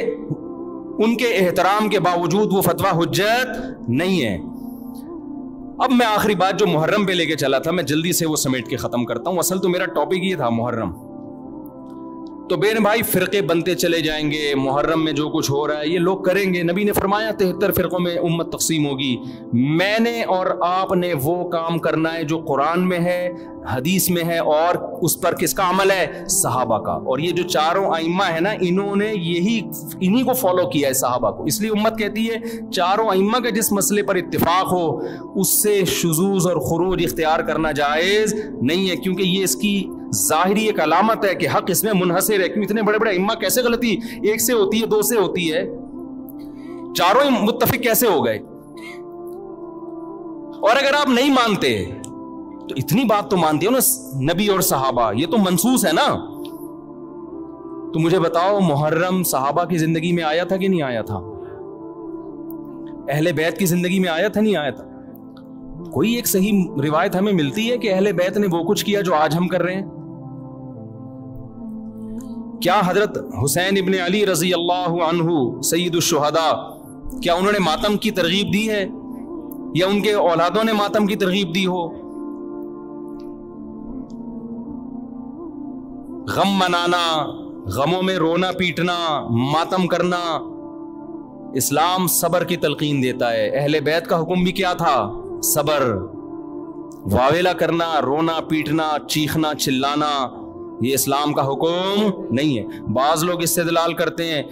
ان کے احترام کے باوجود وہ فتویٰ حجت نہیں ہے. اب میں آخری بات جو محرم پہ لے کے چلا تھا, میں جلدی سے وہ سمیٹ کے ختم کرتا ہوں. اصل تو میرا ٹاپک یہ تھا محرم. تو بہن بھائی فرقے بنتے چلے جائیں گے, محرم میں جو کچھ ہو رہا ہے یہ لوگ کریں گے. نبی نے فرمایا 73 فرقوں میں امت تقسیم ہوگی. میں نے اور آپ نے وہ کام کرنا ہے جو قرآن میں ہے, حدیث میں ہے, اور اس پر کس کا عمل ہے؟ صحابہ کا. اور یہ جو چاروں ائمہ ہیں نا, انہوں نے انہی کو فالو کیا ہے, صحابہ کو. اس لیے امت کہتی ہے چاروں ائمہ کا جس مسئلے پر اتفاق ہو اس سے شذوذ اور خروج اختیار کرنا جائز نہیں ہے, کیونکہ یہ اس کی ظاہری ایک علامت ہے کہ حق اس میں منحصر ہے. کیوں اتنے بڑے بڑے ائمہ کیسے غلطی 1 سے ہوتی ہے, 2 سے ہوتی ہے, چاروں متفق کیسے ہو گئے؟ اور اگر آپ نہیں مانتے تو اتنی بات تو مانتے ہو نا, نبی اور صحابہ یہ تو منسوس ہے نا. تو مجھے بتاؤ محرم صحابہ کی زندگی میں آیا تھا کہ نہیں آیا تھا؟ اہل بیت کی زندگی میں آیا تھا نہیں آیا تھا؟ کوئی ایک صحیح روایت ہمیں ملتی ہے کہ اہل بیت نے وہ کچھ کیا جو آج ہم کر رہے ہیں؟ کیا حضرت حسین ابن علی رضی اللہ عنہ سید الشہداء کیا انہوں نے ماتم کی ترغیب دی ہے یا ان کے اولادوں نے ماتم کی ترغیب دی ہو؟ غم منانا، غموں میں رونا پیٹنا، ماتم کرنا، اسلام صبر کی تلقین دیتا ہے۔ اہل بیت کا حکم بھی کیا تھا؟ صبر۔ واویلا کرنا، رونا پیٹنا، چیخنا چلانا، یہ اسلام کا حکم نہیں ہے۔ بعض لوگ استدلال کرتے ہیں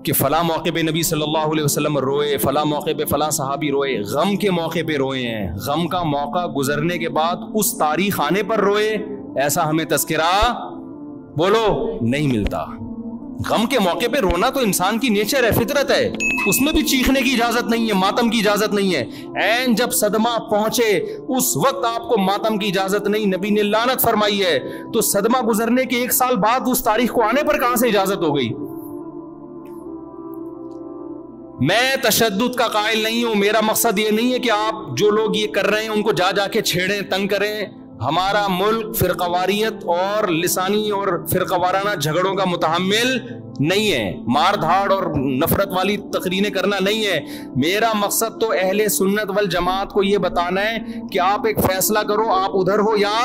کہ فلاں موقع پہ نبی صلی اللہ علیہ وسلم روئے، فلاں موقع پہ فلاں صحابی روئے، غم کے موقع پہ روئے ہیں، غم کا موقع گزرنے کے بعد اس تاریخ آنے پر روئے، ایسا ہمیں تذکرہ بولو نہیں ملتا۔ غم کے موقع پہ رونا تو انسان کی نیچر ہے، فطرت ہے، اس میں بھی چیخنے کی اجازت نہیں ہے، ماتم کی اجازت نہیں ہے۔ این جب صدمہ پہنچے اس وقت آپ کو ماتم کی اجازت نہیں، نبی نے لعنت فرمائی ہے، تو صدمہ گزرنے کے 1 سال بعد اس تاریخ کو آنے پر کہاں سے اجازت ہو گئی؟ میں تشدد کا قائل نہیں ہوں، میرا مقصد یہ نہیں ہے کہ آپ جو لوگ یہ کر رہے ہیں ان کو جا جا کے چھیڑیں، تنگ کریں۔ ہمارا ملک فرقہ واریت اور لسانی اور فرقہ وارانہ جھگڑوں کا متحمل نہیں ہے، مار دھاڑ اور نفرت والی تقریریں کرنا نہیں ہے۔ میرا مقصد تو اہل سنت والجماعت کو یہ بتانا ہے کہ آپ ایک فیصلہ کرو، آپ ادھر ہو یا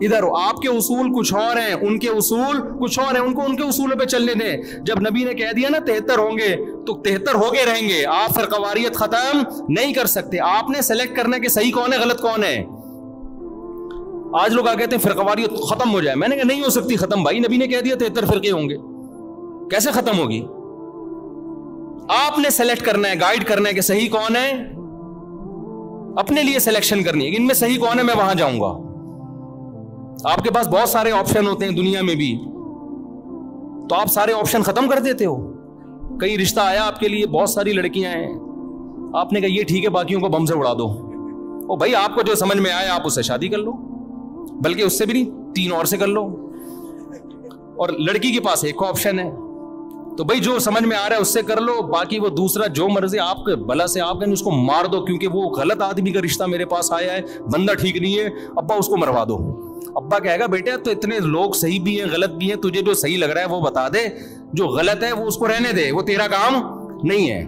ادھر ہو، آپ کے اصول کچھ اور ہیں، ان کے اصول کچھ اور ہیں، ان کو ان کے اصولوں پہ چلنے دیں۔ جب نبی نے کہہ دیا نا 73 ہوں گے تو 73 ہو کے رہیں گے، آپ فرقہ واریت ختم نہیں کر سکتے۔ آپ نے سلیکٹ کرنا کہ صحیح کون ہے غلط کون ہے۔ آج لوگ کہتے ہیں فرقہ واریت ختم ہو جائے، میں نے کہا نہیں ہو سکتی ختم، بھائی نبی نے کہہ دیا 73 فرقے ہوں گے، کیسے ختم ہوگی؟ آپ نے سلیکٹ کرنا ہے، گائیڈ کرنا ہے کہ صحیح کون ہے، اپنے لیے سلیکشن کرنی ہے کہ ان میں صحیح کون ہے، میں وہاں جاؤں گا۔ آپ کے پاس بہت سارے آپشن ہوتے ہیں دنیا میں بھی، تو آپ سارے آپشن ختم کر دیتے ہو۔ کئی رشتہ آیا آپ کے لیے، بہت ساری لڑکیاں ہیں، آپ نے کہا یہ ٹھیک ہے باقیوں کو بم سے اڑا دو۔ او بھائی آپ کو جو سمجھ میں آیا آپ اس سے شادی کر لو، بلکہ اس سے بھی نہیں 3 اور سے کر لو، اور لڑکی کے پاس ایک آپشن ہے، تو بھائی جو سمجھ میں آ رہا ہے اس سے کر لو، باقی وہ دوسرا جو مرضی آپ کے بلا سے آپ کہیں اس کو مار دو، کیونکہ وہ غلط آدمی کا رشتہ میرے پاس آیا ہے، بندہ ٹھیک نہیں ہے، ابا اس کو مروا دو۔ ابا کہے گا بیٹے تو اتنے لوگ صحیح بھی ہیں غلط بھی ہیں، تجھے جو صحیح لگ رہا ہے وہ بتا دے، جو غلط ہے وہ اس کو رہنے دے، وہ تیرا کام نہیں ہے۔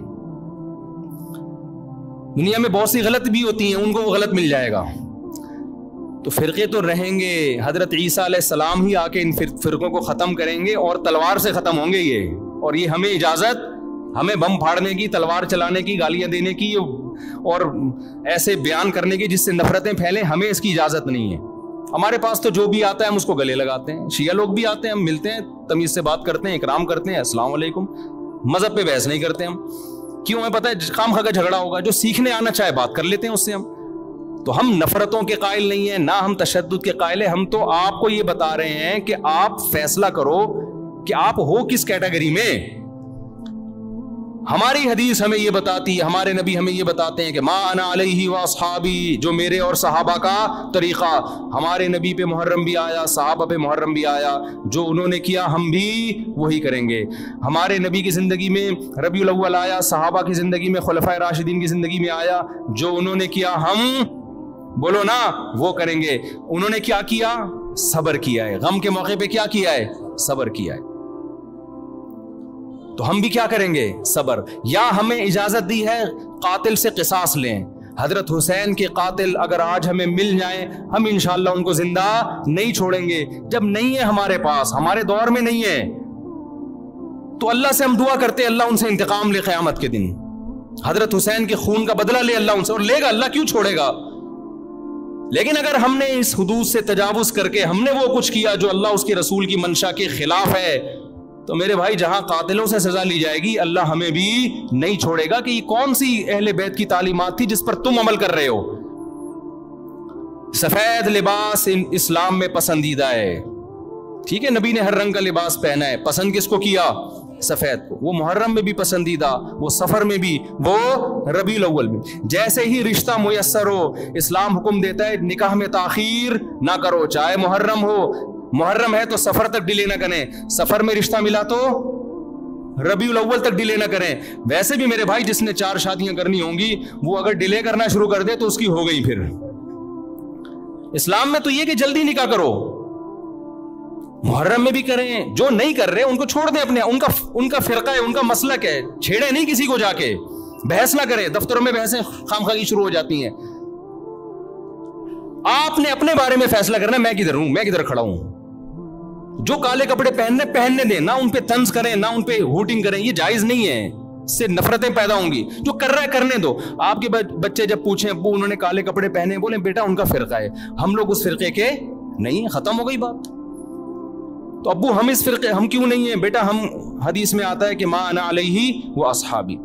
دنیا میں بہت سی غلط بھی ہوتی ہیں، ان کو وہ غلط مل جائے گا۔ تو فرقے تو رہیں گے، حضرت عیسیٰ علیہ السلام ہی آ کے ان فرقوں کو ختم کریں گے، اور تلوار سے ختم ہوں گے یہ، اور یہ ہمیں اجازت، ہمیں بم پھاڑنے کی، تلوار چلانے کی، گالیاں دینے کی اور ایسے بیان کرنے کی جس سے نفرتیں پھیلیں، ہمیں اس کی اجازت نہیں ہے۔ ہمارے پاس تو جو بھی آتا ہے ہم اس کو گلے لگاتے ہیں، شیعہ لوگ بھی آتے ہیں، ہم ملتے ہیں، تمیز سے بات کرتے ہیں، اکرام کرتے ہیں، السلام علیکم، مذہب پہ بحث نہیں کرتے ہم، کیوں؟ ہمیں پتہ ہے خام خواہ کا جھگڑا ہوگا، جو سیکھنے آنا چاہے بات کر لیتے ہیں اس سے ہم۔ تو ہم نفرتوں کے قائل نہیں ہیں، نہ ہم تشدد کے قائل ہیں، ہم تو آپ کو یہ بتا رہے ہیں کہ آپ فیصلہ کرو کہ آپ ہو کس کیٹیگری میں۔ ہماری حدیث ہمیں یہ بتاتی ہے، ہمارے نبی ہمیں یہ بتاتے ہیں کہ ما انا علیہ واصحابی، جو میرے اور صحابہ کا طریقہ۔ ہمارے نبی پہ محرم بھی آیا، صحابہ پہ محرم بھی آیا، جو انہوں نے کیا ہم بھی وہی کریں گے۔ ہمارے نبی کی زندگی میں ربیع الاول آیا، صحابہ کی زندگی میں خلفائے راشدین کی زندگی میں آیا، جو انہوں نے کیا ہم بولو نا وہ کریں گے۔ انہوں نے کیا کیا؟ صبر کیا ہے، غم کے موقع پہ کیا کیا ہے؟ صبر کیا ہے۔ تو ہم بھی کیا کریں گے؟ صبر۔ یا ہمیں اجازت دی ہے قاتل سے قصاص لیں، حضرت حسین کے قاتل اگر آج ہمیں مل جائیں، ہم انشاءاللہ ان کو زندہ نہیں چھوڑیں گے۔ جب نہیں ہے ہمارے پاس، ہمارے دور میں نہیں ہے، تو اللہ سے ہم دعا کرتے اللہ ان سے انتقام لے قیامت کے دن، حضرت حسین کے خون کا بدلہ لے اللہ ان سے، اور لے گا، اللہ کیوں چھوڑے گا۔ لیکن اگر ہم نے اس حدود سے تجاوز کر کے ہم نے وہ کچھ کیا جو اللہ اس کے رسول کی منشا کے خلاف ہے، تو میرے بھائی جہاں قاتلوں سے سزا لی جائے گی، اللہ ہمیں بھی نہیں چھوڑے گا کہ یہ کون سی اہل بیت کی تعلیمات تھی جس پر تم عمل کر رہے ہو۔ سفید لباس اسلام میں پسندیدہ ہے، ٹھیک ہے، نبی نے ہر رنگ کا لباس پہنا ہے، پسند کس کو کیا؟ سفید کو۔ وہ محرم میں بھی پسندیدہ، وہ سفر میں بھی، وہ ربیع الاول میں۔ جیسے ہی رشتہ میسر ہو، اسلام حکم دیتا ہے نکاح میں تاخیر نہ کرو، چاہے محرم ہو، محرم ہے تو سفر تک ڈیلے نہ کریں، سفر میں رشتہ ملا تو ربیع الاول تک ڈیلے نہ کریں۔ ویسے بھی میرے بھائی جس نے 4 شادیاں کرنی ہوں گی، وہ اگر ڈیلے کرنا شروع کر دے تو اس کی ہو گئی۔ پھر اسلام میں تو یہ کہ جلدی نکاح کرو، محرم میں بھی کریں, جو نہیں کر رہے ان کو چھوڑ دیں, اپنے ان کا فرقہ ہے, ان کا مسلک ہے, چھیڑے نہیں کسی کو, جا کے بحث نہ کریں. دفتروں میں بحثیں خامخواہی شروع ہو جاتی ہیں. آپ نے اپنے بارے میں فیصلہ کرنا ہے, میں کدھر ہوں, میں کدھر کھڑا ہوں. جو کالے کپڑے پہننے دیں, نہ ان پہ طنز کریں, نہ ان پہ ہوٹنگ کریں, یہ جائز نہیں ہے, اس سے نفرتیں پیدا ہوں گی. جو کر رہا ہے کرنے دو. آپ کے بچے جب پوچھیں ابو انہوں نے کالے کپڑے پہنے, بولیں بیٹا ان کا فرقہ ہے, ہم لوگ اس فرقے کے نہیں, ختم ہو گئی بات. تو ابو ہم اس فرقے ہم کیوں نہیں ہیں؟ بیٹا ہم, حدیث میں آتا ہے کہ ما انا علیہ و اصحابی.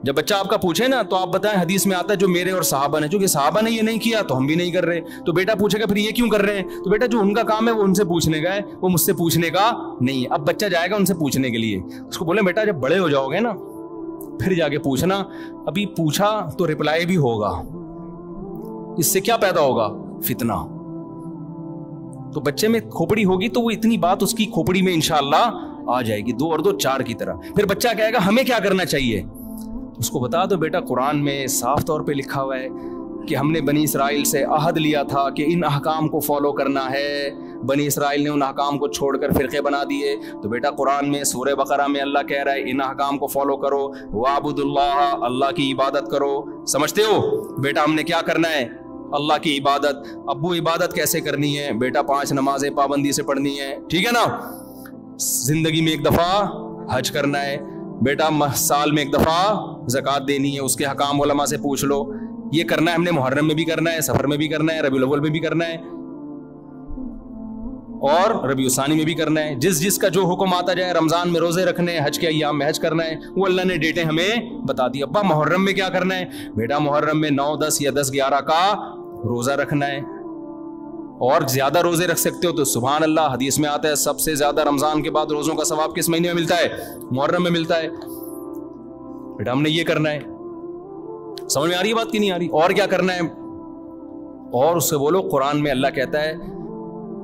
جب بچہ آپ کا پوچھے نا تو آپ بتائیں حدیث میں آتا ہے جو میرے اور صحابہ نے, چونکہ صحابہ نے یہ نہیں کیا تو ہم بھی نہیں کر رہے. تو بیٹا پوچھے گا پھر یہ کیوں کر رہے ہیں؟ تو بیٹا جو ان کا کام ہے وہ ان سے پوچھنے کا ہے, وہ مجھ سے پوچھنے کا نہیں ہے. اب بچہ جائے گا ان سے پوچھنے کے لیے, اس کو بولیں بیٹا جب بڑے ہو جاؤ گے نا پھر جا کے پوچھنا, ابھی پوچھا تو رپلائی بھی ہوگا, اس سے کیا پیدا ہوگا؟ فتنہ. تو بچے میں کھوپڑی ہوگی تو وہ اتنی بات اس کی کھوپڑی میں انشاءاللہ آ جائے گی, 2 اور 2 4 کی طرح. پھر بچہ کہے گا ہمیں کیا کرنا چاہیے؟ اس کو بتا دو بیٹا قرآن میں صاف طور پہ لکھا ہوا ہے کہ ہم نے بنی اسرائیل سے عہد لیا تھا کہ ان احکام کو فالو کرنا ہے. بنی اسرائیل نے ان احکام کو چھوڑ کر فرقے بنا دیے. تو بیٹا قرآن میں سورہ بقرہ میں اللہ کہہ رہا ہے ان احکام کو فالو کرو, وَاعْبُدُوا اللَّهَ, اللہ کی عبادت کرو. سمجھتے ہو بیٹا ہم نے کیا کرنا ہے؟ اللہ کی عبادت. ابو عبادت کیسے کرنی ہے؟ بیٹا 5 نمازیں پابندی سے پڑھنی ہے, ٹھیک ہے نا. زندگی میں 1 دفعہ حج کرنا ہے. بیٹا سال میں 1 دفعہ زکوٰۃ دینی ہے, اس کے حکام علماء سے پوچھ لو. یہ کرنا ہے ہم نے محرم میں بھی کرنا ہے, سفر میں بھی کرنا ہے, ربیع الاول میں بھی کرنا ہے, اور ربیع الثانی میں بھی کرنا ہے. جس کا جو حکم آتا جائے, رمضان میں روزے رکھنے, حج کے ایام میں حج کرنا ہے, وہ اللہ نے ڈیٹیں ہمیں بتا دی. ابا محرم میں کیا کرنا ہے؟ بیٹا محرم میں 9 10 یا 10 11 کا روزہ رکھنا ہے, اور زیادہ روزے رکھ سکتے ہو تو سبحان اللہ. حدیث میں آتا ہے سب سے زیادہ رمضان کے بعد روزوں کا ثواب کس مہینے میں ملتا ہے؟ محرم میں ملتا ہے. بیٹا ہم نے یہ کرنا ہے. سمجھ میں آ رہی ہے بات کی نہیں آ رہی؟ اور کیا کرنا ہے؟ اور اس سے بولو قرآن میں اللہ کہتا ہے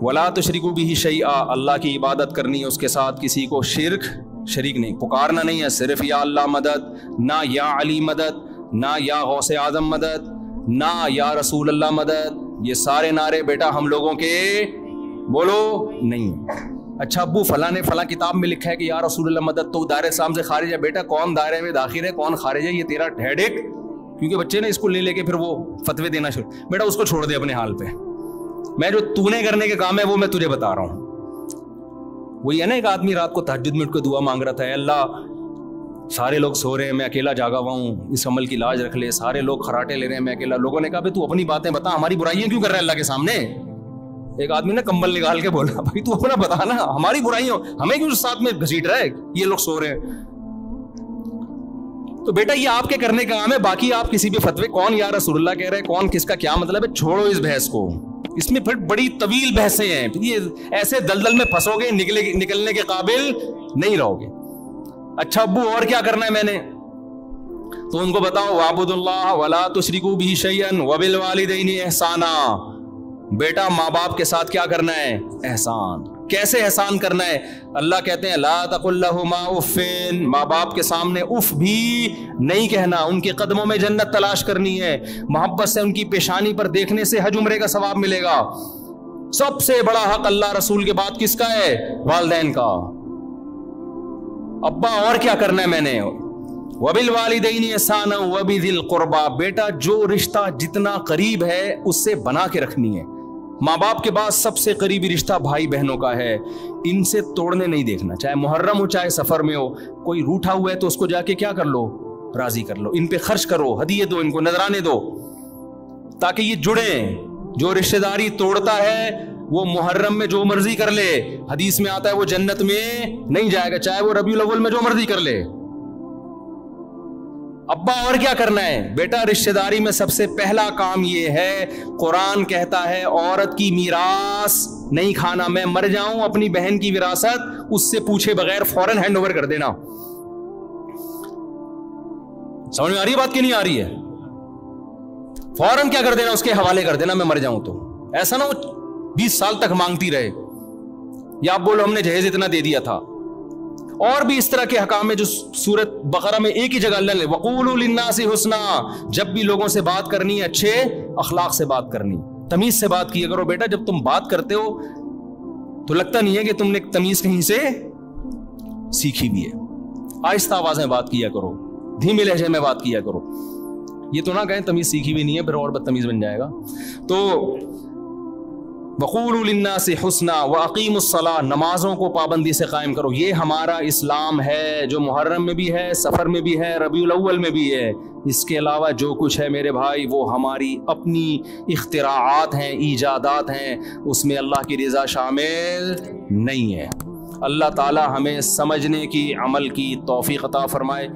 وَلَا تُشْرِكُوا بِهِ شَيْئًا, اللہ کی عبادت کرنی ہے, اس کے ساتھ کسی کو شریک نہیں, پکارنا نہیں ہے صرف یا اللہ مدد, نہ یا علی مدد, نہ یا غوث اعظم مدد, نہ یا رسول اللہ مدد. یہ سارے نعرے بیٹا ہم لوگوں کے بولو نہیں. اچھا ابو فلاں نے فلاں کتاب میں لکھا ہے کہ یا رسول اللہ مدد, تو دائرے اسلام سے خارج ہے. بیٹا کون دائرے میں داخل ہے کون خارج ہے یہ تیرا ہیڈ ایک, کیونکہ بچے نے اسکول لے کے پھر وہ فتوے دینا شروع. بیٹا اس کو چھوڑ دے اپنے حال پہ, میں جو تو نے کرنے کے کام ہے وہ میں تجھے بتا رہا ہوں. وہی ہے نا, ایک آدمی رات کو تہجد میں اٹھ کے دعا مانگ رہا تھا, اے اللہ سارے لوگ سو رہے ہیں, میں اکیلا جاگا ہوا ہوں, اس عمل کی لاج رکھ لے, سارے لوگ خراٹے لے رہے ہیں, میں اکیلا. لوگوں نے کہا بھائی تو اپنی باتیں بتا, ہماری برائیاں کیوں کر رہا ہے اللہ کے سامنے؟ ایک آدمی نے کمبل نکال کے بولا بھائی تو اپنا بتا نا, ہماری برائیاں ہمیں کیوں ساتھ میں گھسیٹ رہا ہے, یہ لوگ سو رہے ہیں. تو بیٹا یہ آپ کے کرنے کا کام ہے, باقی آپ کسی بھی فتوے کون یا رسول اللہ کہہ رہے ہیں, کون کس کا کیا مطلب ہے, چھوڑو اس بحث کو. اس میں پھر بڑی طویل بحثیں ہیں, یہ ایسے دلدل میں پھنسو گے, نکلنے کے قابل نہیں رہو گے. اچھا ابو اور کیا کرنا ہے میں نے؟ تو ان کو بتاؤ وَاعْبُدُوا اللَّهَ وَلَا تُشْرِكُوا بِهِ شَيْئًا وَبِالْوَالِدَيْنِ احسانا. بیٹا ماں باپ کے ساتھ کیا کرنا ہے؟ احسان. کیسے احسان کرنا ہے؟ اللہ کہتے ہیں لا تقل لهما اف, ماں باپ کے سامنے اف بھی نہیں کہنا. ان کے قدموں میں جنت تلاش کرنی ہے, محبت سے ان کی پیشانی پر دیکھنے سے حج عمرے کا ثواب ملے گا. سب سے بڑا حق اللہ رسول کے بعد کس کا ہے؟ والدین کا. ابا اور کیا کرنا ہے میں نے؟ وَبِالْوَالِدَيْنِ احسانا وَبِذِي الْقُرْبَى, بیٹا جو رشتہ جتنا قریب ہے اس سے بنا کے رکھنی ہے. ماں باپ کے بعد سب سے قریبی رشتہ بھائی بہنوں کا ہے, ان سے توڑنے نہیں دیکھنا. چاہے محرم ہو چاہے سفر میں ہو, کوئی روٹھا ہوا ہے تو اس کو جا کے کیا کر لو, راضی کر لو, ان پہ خرچ کرو, ہدیے دو, ان کو نذرانے دو, تاکہ یہ جڑیں. جو رشتہ داری توڑتا ہے وہ محرم میں جو مرضی کر لے, حدیث میں آتا ہے وہ جنت میں نہیں جائے گا, چاہے وہ ربیع الاول میں جو مرضی کر لے. ابا اور کیا کرنا ہے؟ بیٹا رشتہ داری میں سب سے پہلا کام یہ ہے, قرآن کہتا ہے عورت کی میراث نہیں کھانا. میں مر جاؤں اپنی بہن کی وراثت اس سے پوچھے بغیر فوراً ہینڈ اوور کر دینا. سمجھ میں آ رہی ہے بات کی نہیں آ رہی ہے؟ فوراً کیا کر دینا, اس کے حوالے کر دینا میں مر جاؤں تو. ایسا نہ ہو 20 سال تک مانگتی رہے, یا آپ بولو ہم نے جہیز اتنا دے دیا تھا. اور بھی اس طرح کے حکام ہے جو سورۃ بقرہ میں ایک ہی جگہ اللہ نے وَقُولُوا لِلنَّاسِ حُسْنًا, جب بھی لوگوں سے بات کرنی ہے اچھے اخلاق سے بات کرنی, تمیز سے بات کیا کرو. بیٹا جب تم بات کرتے ہو تو لگتا نہیں ہے کہ تم نے تمیز کہیں سے سیکھی بھی ہے. آہستہ آواز میں بات کیا کرو, دھیمے لہجے میں بات کیا کرو. یہ تو نہ کہیں تمیز سیکھی بھی نہیں ہے, پھر اور بدتمیز بن جائے گا. تو وَقُولُوا لِلنَّاسِ حُسْنًا وَأَقِیمُوا الصَّلَاةَ, نمازوں کو پابندی سے قائم کرو. یہ ہمارا اسلام ہے جو محرم میں بھی ہے, سفر میں بھی ہے, ربیع الاول میں بھی ہے. اس کے علاوہ جو کچھ ہے میرے بھائی وہ ہماری اپنی اختراعات ہیں, ایجادات ہیں, اس میں اللہ کی رضا شامل نہیں ہے. اللہ تعالی ہمیں سمجھنے کی, عمل کی توفیق عطا فرمائے.